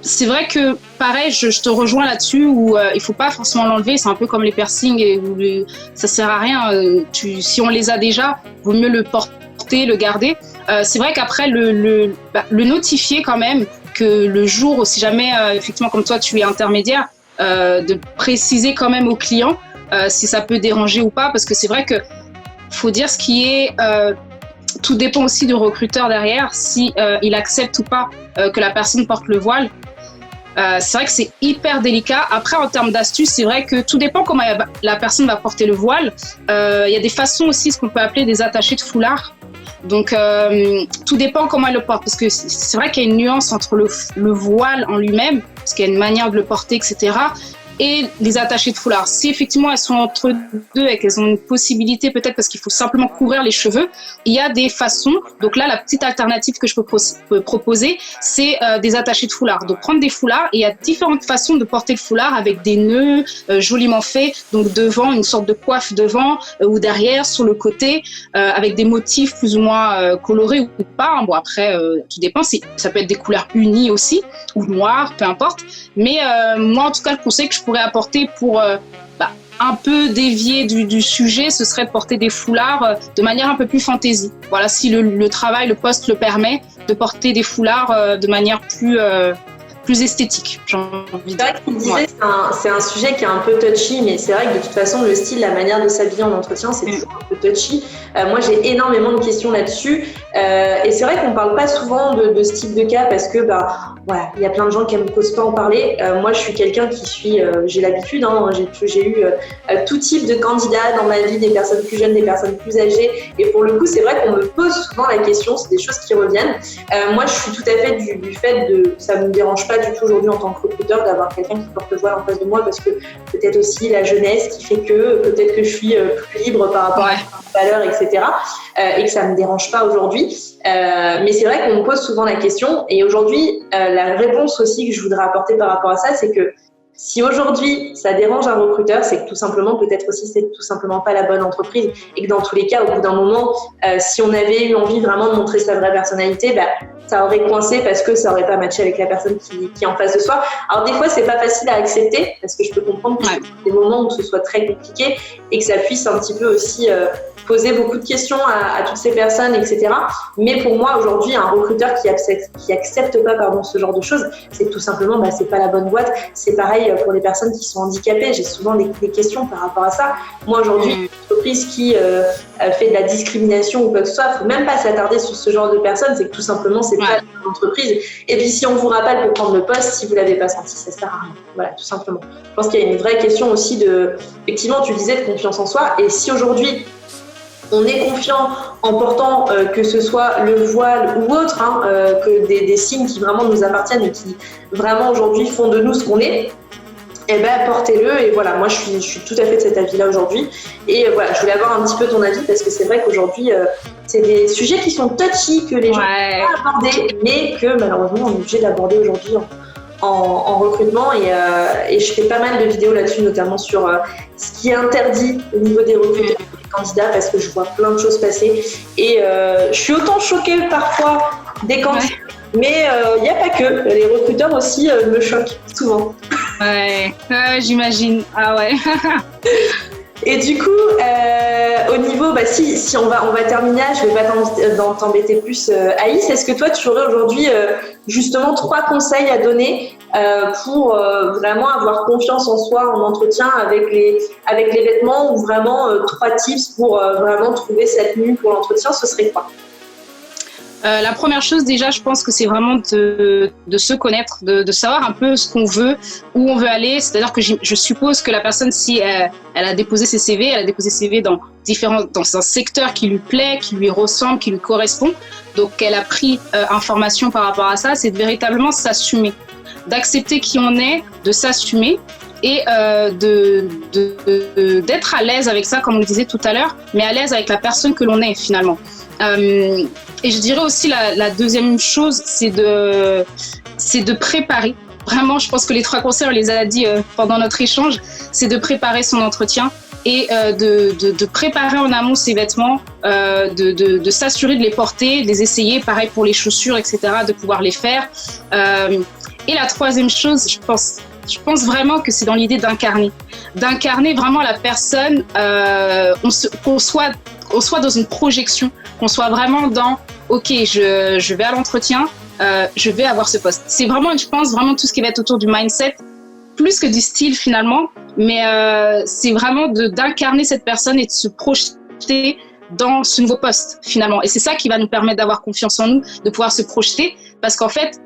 C'est vrai que, pareil, je te rejoins là-dessus, où il faut pas forcément l'enlever, c'est un peu comme les piercings, où ça sert à rien. Si on les a déjà, vaut mieux le porter, le garder. C'est vrai qu'après, le notifier quand même, que le jour, si jamais, effectivement, comme toi, tu es intermédiaire, de préciser quand même au client si ça peut déranger ou pas, parce que c'est vrai que faut dire ce qui est, tout dépend aussi du recruteur derrière, si il accepte ou pas que la personne porte le voile. C'est vrai que c'est hyper délicat. Après, en termes d'astuces, c'est vrai que tout dépend comment la personne va porter le voile. Il y a des façons aussi, ce qu'on peut appeler des attachés de foulard. Donc, tout dépend comment elle le porte, parce que c'est vrai qu'il y a une nuance entre le voile en lui-même, parce qu'il y a une manière de le porter, etc., et les attachés de foulard. Si effectivement elles sont entre deux et qu'elles ont une possibilité, peut-être parce qu'il faut simplement couvrir les cheveux, il y a des façons. Donc là, la petite alternative que je peux proposer, c'est des attachés de foulard. Donc prendre des foulards, et il y a différentes façons de porter le foulard avec des nœuds joliment faits, donc devant, une sorte de coiffe devant ou derrière, sur le côté, avec des motifs plus ou moins colorés ou pas. Bon après, tout dépend, ça peut être des couleurs unies aussi, ou noires, peu importe. Mais moi, en tout cas, le conseil que je pourrais apporter pour un peu dévier du sujet, ce serait de porter des foulards de manière un peu plus fantaisie. Voilà, si le travail, le poste le permet, de porter des foulards de manière plus esthétique, j'ai envie de dire. C'est vrai que tu disais, c'est un sujet qui est un peu touchy, mais c'est vrai que de toute façon, le style, la manière de s'habiller en entretien, c'est toujours un peu touchy. Moi, j'ai énormément de questions là-dessus. Et c'est vrai qu'on ne parle pas souvent de ce type de cas parce que, voilà, il y a plein de gens qui n'osent pas en parler. Moi, je suis quelqu'un qui j'ai l'habitude, j'ai eu tout type de candidats dans ma vie, des personnes plus jeunes, des personnes plus âgées. Et pour le coup, c'est vrai qu'on me pose souvent la question, c'est des choses qui reviennent. Moi, je suis tout à fait du fait ça ne me dérange pas du tout aujourd'hui en tant que recruteur d'avoir quelqu'un qui porte le voile en face de moi parce que peut-être aussi la jeunesse qui fait que peut-être que je suis plus libre par rapport à mes valeurs, etc. Et que ça ne me dérange pas aujourd'hui. Mais c'est vrai qu'on me pose souvent la question et aujourd'hui, la réponse aussi que je voudrais apporter par rapport à ça, c'est que si aujourd'hui ça dérange un recruteur, c'est que tout simplement, peut-être aussi, c'est tout simplement pas la bonne entreprise et que dans tous les cas, au bout d'un moment, si on avait eu envie vraiment de montrer sa vraie personnalité, ça aurait coincé parce que ça aurait pas matché avec la personne qui est en face de soi. Alors des fois, c'est pas facile à accepter parce que je peux comprendre qu'il y a des moments où ce soit très compliqué et que ça puisse un petit peu aussi poser beaucoup de questions à toutes ces personnes, etc. Mais pour moi, aujourd'hui, un recruteur qui accepte pas ce genre de choses, c'est que tout simplement, c'est pas la bonne boîte. C'est pareil pour les personnes qui sont handicapées. J'ai souvent des questions par rapport à ça. Moi, aujourd'hui, une entreprise qui fait de la discrimination ou quoi que ce soit, faut même pas s'attarder sur ce genre de personnes. C'est que tout simplement, c'est pas l'entreprise. Et puis, si on vous rappelle pour prendre le poste, si vous l'avez pas senti, ça sert à rien. Voilà, tout simplement. Je pense qu'il y a une vraie question aussi effectivement, tu disais de confiance en soi. Et si aujourd'hui, on est confiant en portant que ce soit le voile ou autre, que des signes qui vraiment nous appartiennent et qui vraiment aujourd'hui font de nous ce qu'on est, eh ben portez-le. Et voilà, moi je suis tout à fait de cet avis-là aujourd'hui. Et voilà, je voulais avoir un petit peu ton avis parce que c'est vrai qu'aujourd'hui, c'est des sujets qui sont touchy, que les gens ne peuvent pas aborder, mais que malheureusement on est obligé d'aborder aujourd'hui en recrutement. Et je fais pas mal de vidéos là-dessus, notamment sur ce qui est interdit au niveau des recruteurs et des candidats, parce que je vois plein de choses passer. Et je suis autant choquée parfois des candidats, mais il n'y a pas que. Les recruteurs aussi me choquent souvent. Ouais, j'imagine. Ah ouais. Et du coup, au niveau, si on va terminer, je ne vais pas t'embêter plus, Aïs. Est-ce que toi, tu aurais aujourd'hui justement 3 conseils à donner pour vraiment avoir confiance en soi en entretien avec les vêtements, ou vraiment 3 tips pour vraiment trouver sa tenue pour l'entretien, ce serait quoi? La première chose, déjà, je pense que c'est vraiment de se connaître, de savoir un peu ce qu'on veut, où on veut aller. C'est-à-dire que je suppose que la personne, si elle a déposé ses CV, elle a déposé ses CV dans un secteur qui lui plaît, qui lui ressemble, qui lui correspond. Donc, elle a pris information par rapport à ça. C'est de véritablement s'assumer, d'accepter qui on est, de s'assumer et d'être à l'aise avec ça, comme on le disait tout à l'heure, mais à l'aise avec la personne que l'on est finalement. Et je dirais aussi la deuxième chose, c'est de préparer. Vraiment, je pense que les 3 conseils, on les a dit pendant notre échange, c'est de préparer son entretien et de préparer en amont ses vêtements, de s'assurer de les porter, de les essayer, pareil pour les chaussures, etc., de pouvoir les faire. Et la troisième chose, je pense vraiment que c'est dans l'idée d'incarner vraiment la personne, qu'on soit dans une projection, qu'on soit vraiment dans « Ok, je vais à l'entretien, je vais avoir ce poste ». C'est vraiment, je pense, vraiment tout ce qui va être autour du mindset, plus que du style finalement, mais c'est vraiment d'incarner cette personne et de se projeter dans ce nouveau poste finalement. Et c'est ça qui va nous permettre d'avoir confiance en nous, de pouvoir se projeter, parce qu'en fait,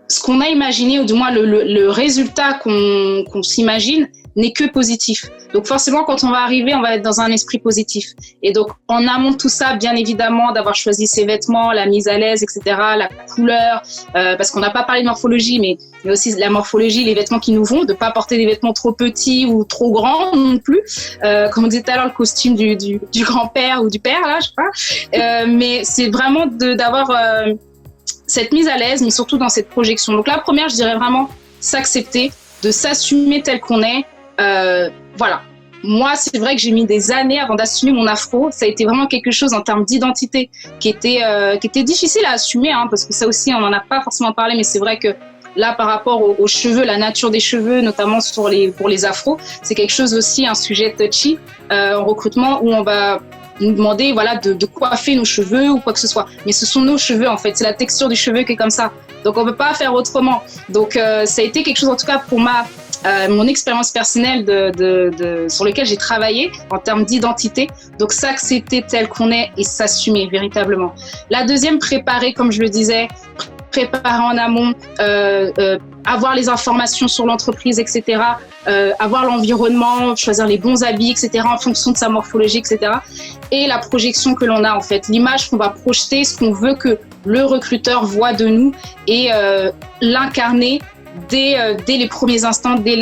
ce qu'on a imaginé, ou du moins le résultat qu'on s'imagine, n'est que positif. Donc forcément, quand on va arriver, on va être dans un esprit positif. Et donc, en amont de tout ça, bien évidemment, d'avoir choisi ses vêtements, la mise à l'aise, etc., la couleur, parce qu'on n'a pas parlé de morphologie, mais il y a aussi la morphologie, les vêtements qui nous vont, de ne pas porter des vêtements trop petits ou trop grands non plus. Comme on disait tout à l'heure, le costume du grand-père ou du père, là, je sais pas. Mais c'est vraiment d'avoir cette mise à l'aise, mais surtout dans cette projection. Donc la première, je dirais vraiment s'accepter, de s'assumer tel qu'on est. Voilà. Moi, c'est vrai que j'ai mis des années avant d'assumer mon afro. Ça a été vraiment quelque chose en termes d'identité qui était difficile à assumer, hein, parce que ça aussi, on n'en a pas forcément parlé, mais c'est vrai que là, par rapport aux cheveux, la nature des cheveux, notamment pour les afros, c'est quelque chose aussi, un sujet touchy en recrutement, où on va nous demander de coiffer nos cheveux ou quoi que ce soit. Mais ce sont nos cheveux, en fait. C'est la texture du cheveu qui est comme ça. Donc, on ne peut pas faire autrement. Donc, ça a été quelque chose, en tout cas, pour mon expérience personnelle sur lequel j'ai travaillé en termes d'identité. Donc, s'accepter tel qu'on est et s'assumer véritablement. La deuxième, préparer, comme je le disais, préparer en amont, avoir les informations sur l'entreprise, etc., avoir l'environnement, choisir les bons habits, etc., en fonction de sa morphologie, etc. Et la projection que l'on a, en fait, l'image qu'on va projeter, ce qu'on veut que le recruteur voit de nous, et l'incarner dès les premiers instants, dès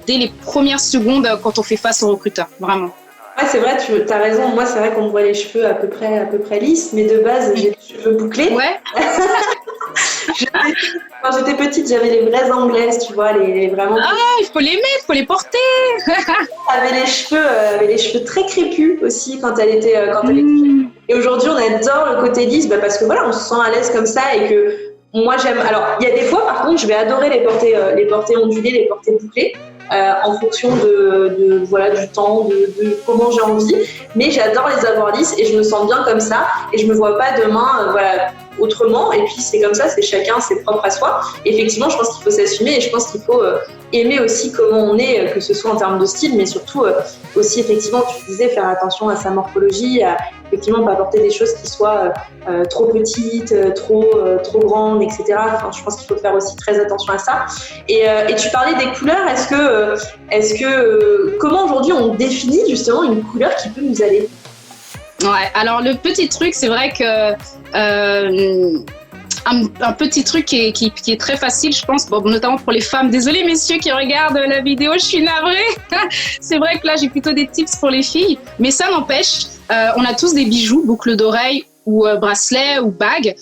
les premières secondes quand on fait face au recruteur, vraiment. Ouais, c'est vrai, tu as raison. Moi, c'est vrai qu'on me voit les cheveux à peu près lisses, mais de base, j'ai les cheveux bouclés. Ouais. Quand j'étais petite, j'avais les vraies anglaises, tu vois, les vraiment. Ah, il faut les mettre, il faut les porter. Elle avait les cheveux très crépus aussi quand elle était jeune. Et aujourd'hui, on adore le côté lisse, parce que voilà, on se sent à l'aise comme ça, et que moi j'aime. Alors, il y a des fois, par contre, je vais adorer les porter ondulées, les porter bouclées. En fonction du temps, de comment j'ai envie, mais j'adore les avoir lisses et je me sens bien comme ça, et je me vois pas demain autrement, et puis c'est comme ça, c'est chacun, c'est propre à soi. Et effectivement, je pense qu'il faut s'assumer, et je pense qu'il faut aimer aussi comment on est, que ce soit en termes de style, mais surtout aussi, effectivement, tu disais, faire attention à sa morphologie, à effectivement pas porter des choses qui soient trop petites, trop grandes, etc. Enfin, je pense qu'il faut faire aussi très attention à ça. Et tu parlais des couleurs. Est-ce que comment aujourd'hui on définit justement une couleur qui peut nous aller? Ouais. Alors le petit truc, c'est vrai que un petit truc qui est très facile, je pense, bon, notamment pour les femmes. Désolée, messieurs qui regardent la vidéo, je suis navrée. C'est vrai que là, j'ai plutôt des tips pour les filles. Mais ça n'empêche, on a tous des bijoux, boucles d'oreilles ou bracelets ou bagues.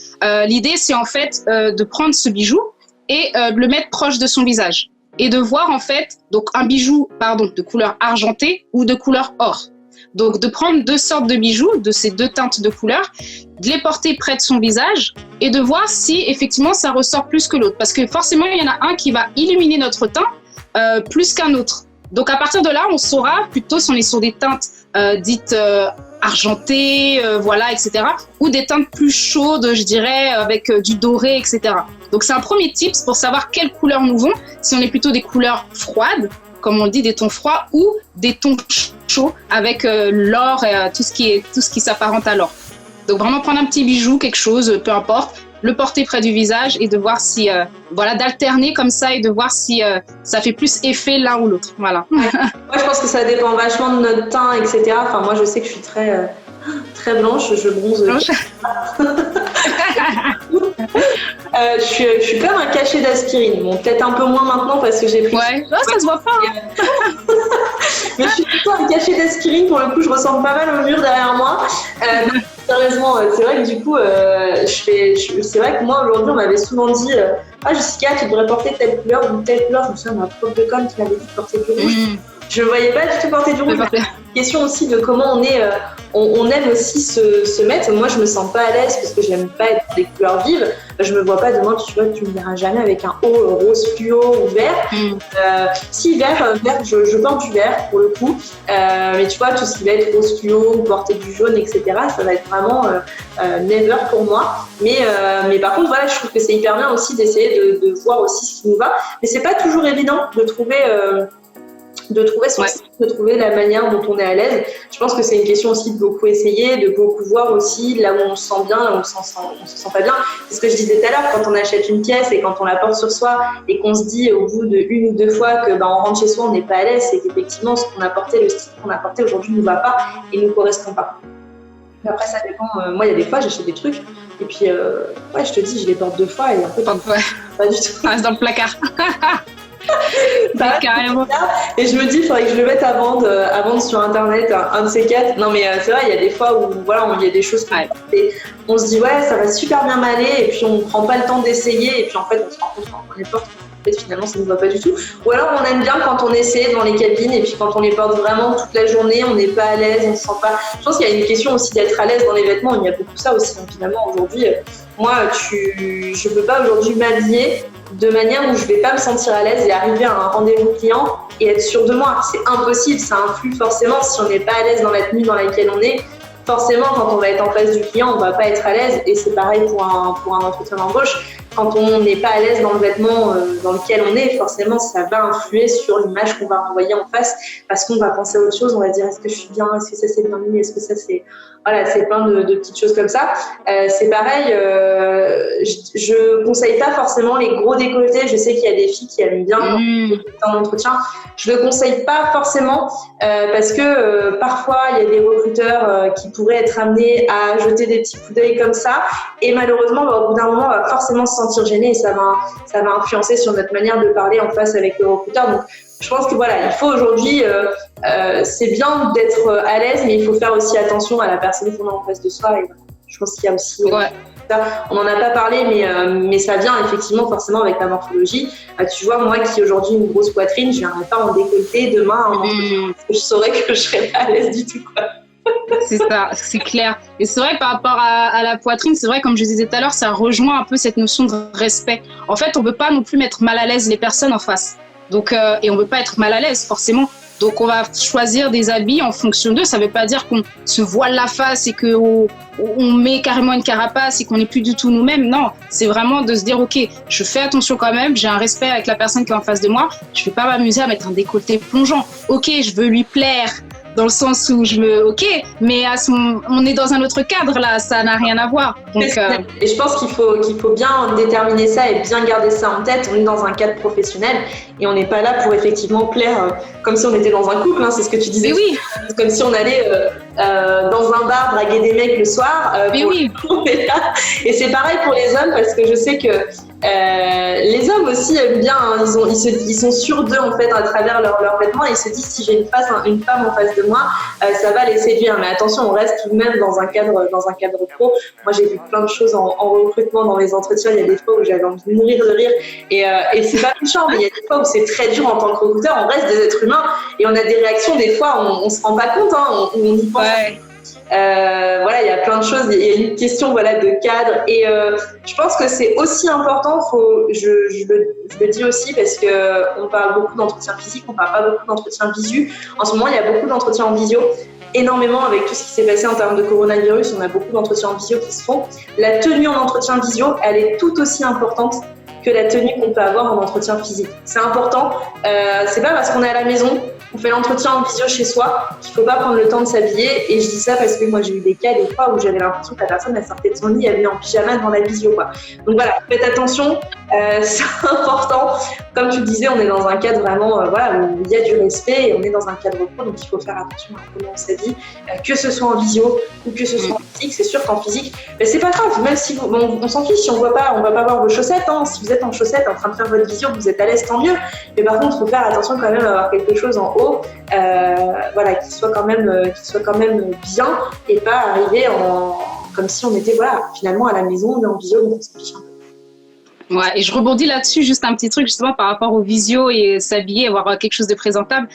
L'idée, c'est en fait de prendre ce bijou et de le mettre proche de son visage. Et de voir en fait, donc un bijou, de couleur argentée ou de couleur or. Donc, de prendre 2 sortes de bijoux, de ces 2 teintes de couleurs, de les porter près de son visage et de voir si, effectivement, ça ressort plus que l'autre. Parce que forcément, il y en a un qui va illuminer notre teint plus qu'un autre. Donc, à partir de là, on saura plutôt si on est sur des teintes dites argentées, voilà, etc. Ou des teintes plus chaudes, je dirais, avec du doré, etc. Donc, c'est un premier tips pour savoir quelles couleurs nous vont. Si on est plutôt des couleurs froides, comme on le dit, des tons froids, ou des tons chauds avec l'or et tout ce qui s'apparente à l'or. Donc vraiment prendre un petit bijou, quelque chose, peu importe, le porter près du visage et de voir si, d'alterner comme ça et de voir si ça fait plus effet l'un ou l'autre. Voilà. Ouais. Moi, je pense que ça dépend vachement de notre teint, etc. Enfin, moi, je sais que je suis très blanche, je bronze. Je suis comme un cachet d'aspirine. Bon, peut-être un peu moins maintenant parce que j'ai pris. Ouais, non, ça se voit pas. Mais je suis plutôt un cachet d'aspirine. Pour le coup, je ressemble pas mal au mur derrière moi. Sérieusement, c'est vrai que du coup, c'est vrai que moi aujourd'hui, on m'avait souvent dit Jessica, tu devrais porter telle couleur ou telle couleur. Je me souviens de ma prof de com qui m'avait dit de porter du rouge. Je ne voyais pas du tout porter du rouge. Question aussi de comment on aime aussi se mettre. Moi, je me sens pas à l'aise parce que j'aime pas être des couleurs vives. Je me vois pas demain, tu me verras jamais avec un haut rose fluo ou vert. Si vert, je porte du vert pour le coup. Mais tu vois, tout ce qui va être rose fluo ou porter du jaune, etc., ça va être vraiment never pour moi. Mais par contre, voilà, je trouve que c'est hyper bien aussi d'essayer de voir aussi ce qui nous va. Mais c'est pas toujours évident de trouver son style, de trouver la manière dont on est à l'aise. Je pense que c'est une question aussi de beaucoup essayer, de beaucoup voir aussi là où on se sent bien, là où on se sent pas bien. C'est ce que je disais tout à l'heure, quand on achète une pièce et quand on la porte sur soi et qu'on se dit au bout de 1 ou 2 fois que on rentre chez soi, on n'est pas à l'aise, c'est qu'effectivement ce qu'on a porté, le style qu'on a porté aujourd'hui ne nous va pas et ne nous correspond pas. Mais après ça dépend, moi il y a des fois j'achète des trucs et puis je te dis je les porte 2 fois et en fait pas du tout. Reste dans le placard. Carrément. Et je me dis, il faudrait que je le mette à vendre sur internet, un de ces 4. Non, mais c'est vrai, il y a des fois où il y a des choses on se dit, ouais, ça va super bien m'aller, et puis on prend pas le temps d'essayer, et puis en fait, on se rend compte quand on les porte, en fait, finalement, ça ne va pas du tout. Ou alors, on aime bien quand on essaie dans les cabines, et puis quand on les porte vraiment toute la journée, on n'est pas à l'aise, on se sent pas. Je pense qu'il y a une question aussi d'être à l'aise dans les vêtements, il y a beaucoup ça aussi, hein, finalement, aujourd'hui. Moi, je peux pas aujourd'hui m'habiller de manière où je vais pas me sentir à l'aise et arriver à un rendez-vous client et être sûre de moi. C'est impossible, ça influe forcément si on n'est pas à l'aise dans la tenue dans laquelle on est. Forcément, quand on va être en face du client, on va pas être à l'aise et c'est pareil pour un entretien d'embauche. Quand on n'est pas à l'aise dans le vêtement dans lequel on est, forcément, ça va influer sur l'image qu'on va renvoyer en face parce qu'on va penser à autre chose. On va dire, est-ce que je suis bien? Est-ce que ça c'est bien mis? Est-ce que ça c'est... Voilà, c'est plein de petites choses comme ça. C'est pareil, je conseille pas forcément les gros décolletés. Je sais qu'il y a des filles qui aiment bien dans l'entretien. Je le conseille pas forcément parce que parfois, il y a des recruteurs qui pourraient être amenés à jeter des petits coups d'œil comme ça. Et malheureusement, au bout d'un moment, on va forcément se sentir gêné et ça va influencer sur notre manière de parler en face avec le recruteur. Donc, je pense que voilà, il faut aujourd'hui, c'est bien d'être à l'aise, mais il faut faire aussi attention à la personne qu'on a en face de soi. Et je pense qu'il y a aussi ça. On n'en a pas parlé, mais ça vient effectivement forcément avec la morphologie. Tu vois, moi qui aujourd'hui une grosse poitrine, je ne viendrai pas en décolleté demain en entretien, parce que je saurais que je ne serais pas à l'aise du tout, quoi. C'est ça, c'est clair. Et c'est vrai par rapport à la poitrine, c'est vrai, comme je disais tout à l'heure, ça rejoint un peu cette notion de respect. En fait, on ne veut pas non plus mettre mal à l'aise les personnes en face. Donc, et on ne veut pas être mal à l'aise forcément. Donc on va choisir des habits en fonction d'eux. Ça ne veut pas dire qu'on se voile la face et qu'on met carrément une carapace et qu'on n'est plus du tout nous-mêmes. Non, c'est vraiment de se dire ok, je fais attention quand même, j'ai un respect avec la personne qui est en face de moi. Je ne vais pas m'amuser à mettre un décolleté plongeant. Ok, je veux lui plaire. Dans le sens où mais on est dans un autre cadre là, ça n'a rien à voir. Donc, Et je pense qu'il faut bien déterminer ça et bien garder ça en tête. On est dans un cadre professionnel et on n'est pas là pour effectivement plaire comme si on était dans un couple, hein, c'est ce que tu disais. Mais oui. Comme si on allait dans un bar draguer des mecs le soir. Mais oui. Et c'est pareil pour les hommes parce que je sais que les hommes aussi aiment bien, hein, ils sont sûrs d'eux en fait à travers leurs vêtements et ils se disent si j'ai une femme en face de moi, ça va les séduire. Mais attention, on reste tout de même dans un cadre pro. Moi j'ai vu plein de choses en recrutement dans les entretiens. Il y a des fois où j'avais envie de mourir de rire et c'est pas méchant, mais il y a des fois où c'est très dur en tant que recruteur. On reste des êtres humains et on a des réactions des fois on se rend pas compte, hein, on y pense. Ouais. Voilà, il y a plein de choses. Il y a une question de cadre et je pense que c'est aussi important. Je le dis aussi parce que on parle beaucoup d'entretien physique, on parle pas beaucoup d'entretien visu. En ce moment, il y a beaucoup d'entretiens en visio, énormément avec tout ce qui s'est passé en termes de coronavirus. On a beaucoup d'entretiens en visio qui se font. La tenue en entretien visio, elle est tout aussi importante que la tenue qu'on peut avoir en entretien physique. C'est important. C'est pas parce qu'on est à la maison, on fait l'entretien en visio chez soi, qu'il faut pas prendre le temps de s'habiller. Et je dis ça parce que moi j'ai eu des cas des fois où j'avais l'impression que la personne elle sortait de son lit, elle venait en pyjama devant la visio, quoi. Donc voilà, faites attention, c'est important. Comme tu le disais, on est dans un cadre vraiment où il y a du respect et on est dans un cadre pro, donc il faut faire attention à comment on s'habille, que ce soit en visio ou que ce soit en physique. C'est sûr qu'en physique, c'est pas grave, même si on s'en fiche si on va pas voir vos chaussettes, hein. Si vous êtes en chaussettes en train de faire votre visio, vous êtes à l'aise, tant mieux. Mais par contre, il faut faire attention quand même à avoir quelque chose en haut, qui soit quand même bien et pas arriver comme si on était finalement à la maison, on est en visio, donc on se fiche un peu. Ouais, et je rebondis là-dessus, juste un petit truc justement par rapport aux visio et s'habiller, avoir quelque chose de présentable.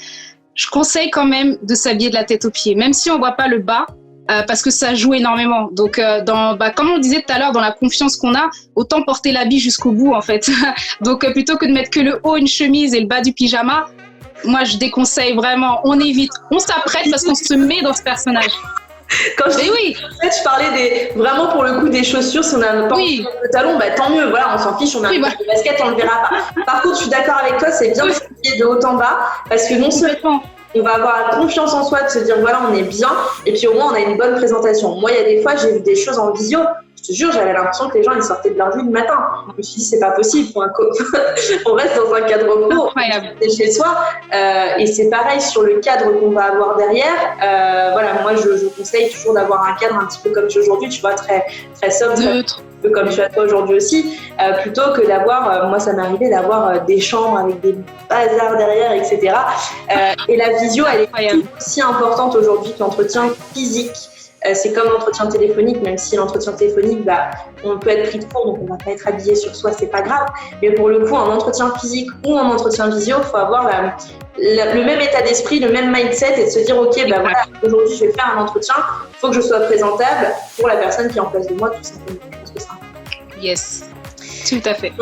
Je conseille quand même de s'habiller de la tête aux pieds, même si on voit pas le bas, parce que ça joue énormément. Donc, comme on disait tout à l'heure, dans la confiance qu'on a, autant porter l'habit jusqu'au bout en fait. Donc, plutôt que de mettre que le haut, une chemise et le bas du pyjama, moi je déconseille vraiment, on évite, on s'apprête parce qu'on se met dans ce personnage. Quand je parlais vraiment pour le coup des chaussures, si on a pas de talons, tant mieux, on s'en fiche, on a des baskets, on le verra pas. Par contre, je suis d'accord avec toi, c'est bien de s'habiller de haut en bas, parce que non seulement on va avoir la confiance en soi de se dire on est bien, et puis au moins on a une bonne présentation. Moi, il y a des fois, j'ai vu des choses en visio, je te jure, j'avais l'impression que les gens ils sortaient de leur vie le matin. Je me suis dit c'est pas possible pour on reste dans un cadre pro, on est chez soi, et c'est pareil sur le cadre qu'on va avoir derrière. Moi je conseille toujours d'avoir un cadre un petit peu comme tu es aujourd'hui, tu vois, très très sobre, peu comme tu as toi aujourd'hui aussi, plutôt que d'avoir, moi ça m'est arrivé d'avoir des chambres avec des bazars derrière, etc. Et la visio, elle est tout aussi importante aujourd'hui que l'entretien physique. C'est comme l'entretien téléphonique, même si l'entretien téléphonique, on peut être pris de court, donc on va pas être habillé sur soi, c'est pas grave. Mais pour le coup, en entretien physique ou en entretien visio, il faut avoir le même état d'esprit, le même mindset et de se dire, aujourd'hui je vais faire un entretien, il faut que je sois présentable pour la personne qui est en face de moi, tout simplement. Je pense que c'est important. Yes. Tout à fait.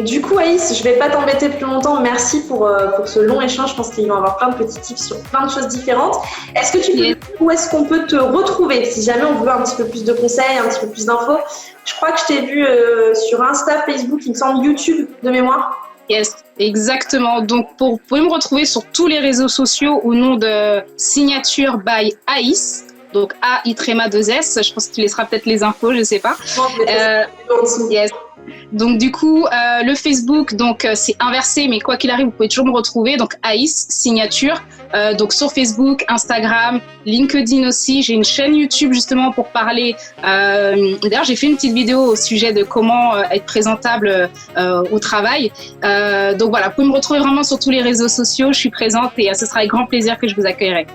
Du coup, Aïs, je vais pas t'embêter plus longtemps. Merci pour ce long échange. Je pense qu'il va y avoir plein de petits tips sur plein de choses différentes. Est-ce que tu peux dire où est-ce qu'on peut te retrouver si jamais on veut un petit peu plus de conseils, un petit peu plus d'infos? Je crois que je t'ai vu sur Insta, Facebook, il me semble YouTube de mémoire. Yes, exactement. Donc, vous pouvez me retrouver sur tous les réseaux sociaux au nom de Signature by Aïs. Donc, A-I-2-S. Je pense que tu laisseras peut-être les infos, je sais pas. Yes. Donc du coup, le Facebook, c'est inversé, mais quoi qu'il arrive, vous pouvez toujours me retrouver. Donc Aïs Signature, donc sur Facebook, Instagram, LinkedIn aussi. J'ai une chaîne YouTube justement pour parler. D'ailleurs, j'ai fait une petite vidéo au sujet de comment être présentable au travail. Donc voilà, vous pouvez me retrouver vraiment sur tous les réseaux sociaux. Je suis présente et ce sera avec grand plaisir que je vous accueillerai.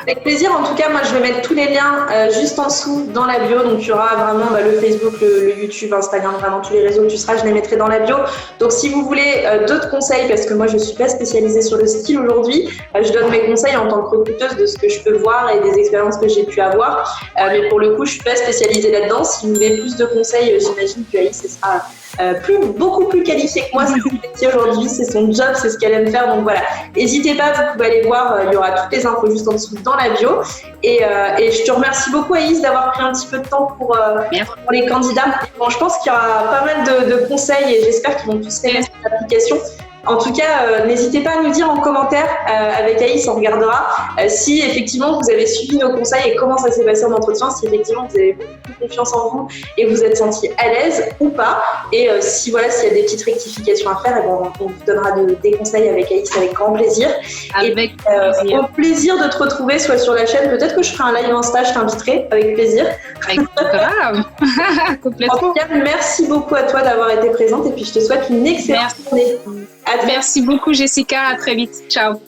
Avec plaisir. En tout cas, moi, je vais mettre tous les liens juste en dessous dans la bio. Donc il y aura vraiment le Facebook, le YouTube, Instagram, vraiment tous les réseaux où tu seras, je les mettrai dans la bio. Donc si vous voulez d'autres conseils, parce que moi je ne suis pas spécialisée sur le style aujourd'hui, je donne mes conseils en tant que recruteuse de ce que je peux voir et des expériences que j'ai pu avoir. Mais pour le coup, je ne suis pas spécialisée là-dedans. Si vous voulez plus de conseils, j'imagine que Aïs sera beaucoup plus qualifiée que moi. C'est son métier aujourd'hui, c'est son job, c'est ce qu'elle aime faire. Donc voilà, n'hésitez pas, vous pouvez aller voir, il y aura toutes les infos juste en dessous dans la bio. Et je te remercie beaucoup, Aïs, d'avoir pris un petit peu de temps pour les candidats. Bon, je pense qu'il y aura pas mal de conseils et j'espère qu'ils vont tous les mettre en application. En tout cas, n'hésitez pas à nous dire en commentaire, avec Aïs, on regardera, si effectivement vous avez suivi nos conseils et comment ça s'est passé en entretien, si effectivement vous avez beaucoup confiance en vous et vous êtes senti à l'aise ou pas. Et si voilà, s'il y a des petites rectifications à faire, et bon, on vous donnera des conseils avec Aïs avec grand plaisir. Avec plaisir. Au plaisir de te retrouver, soit sur la chaîne, peut-être que je ferai un live Insta, je t'inviterai avec plaisir. Avec grave. Complètement. En tout cas, merci beaucoup à toi d'avoir été présente et puis je te souhaite une excellente journée. Merci beaucoup Jessica, à très vite. Ciao.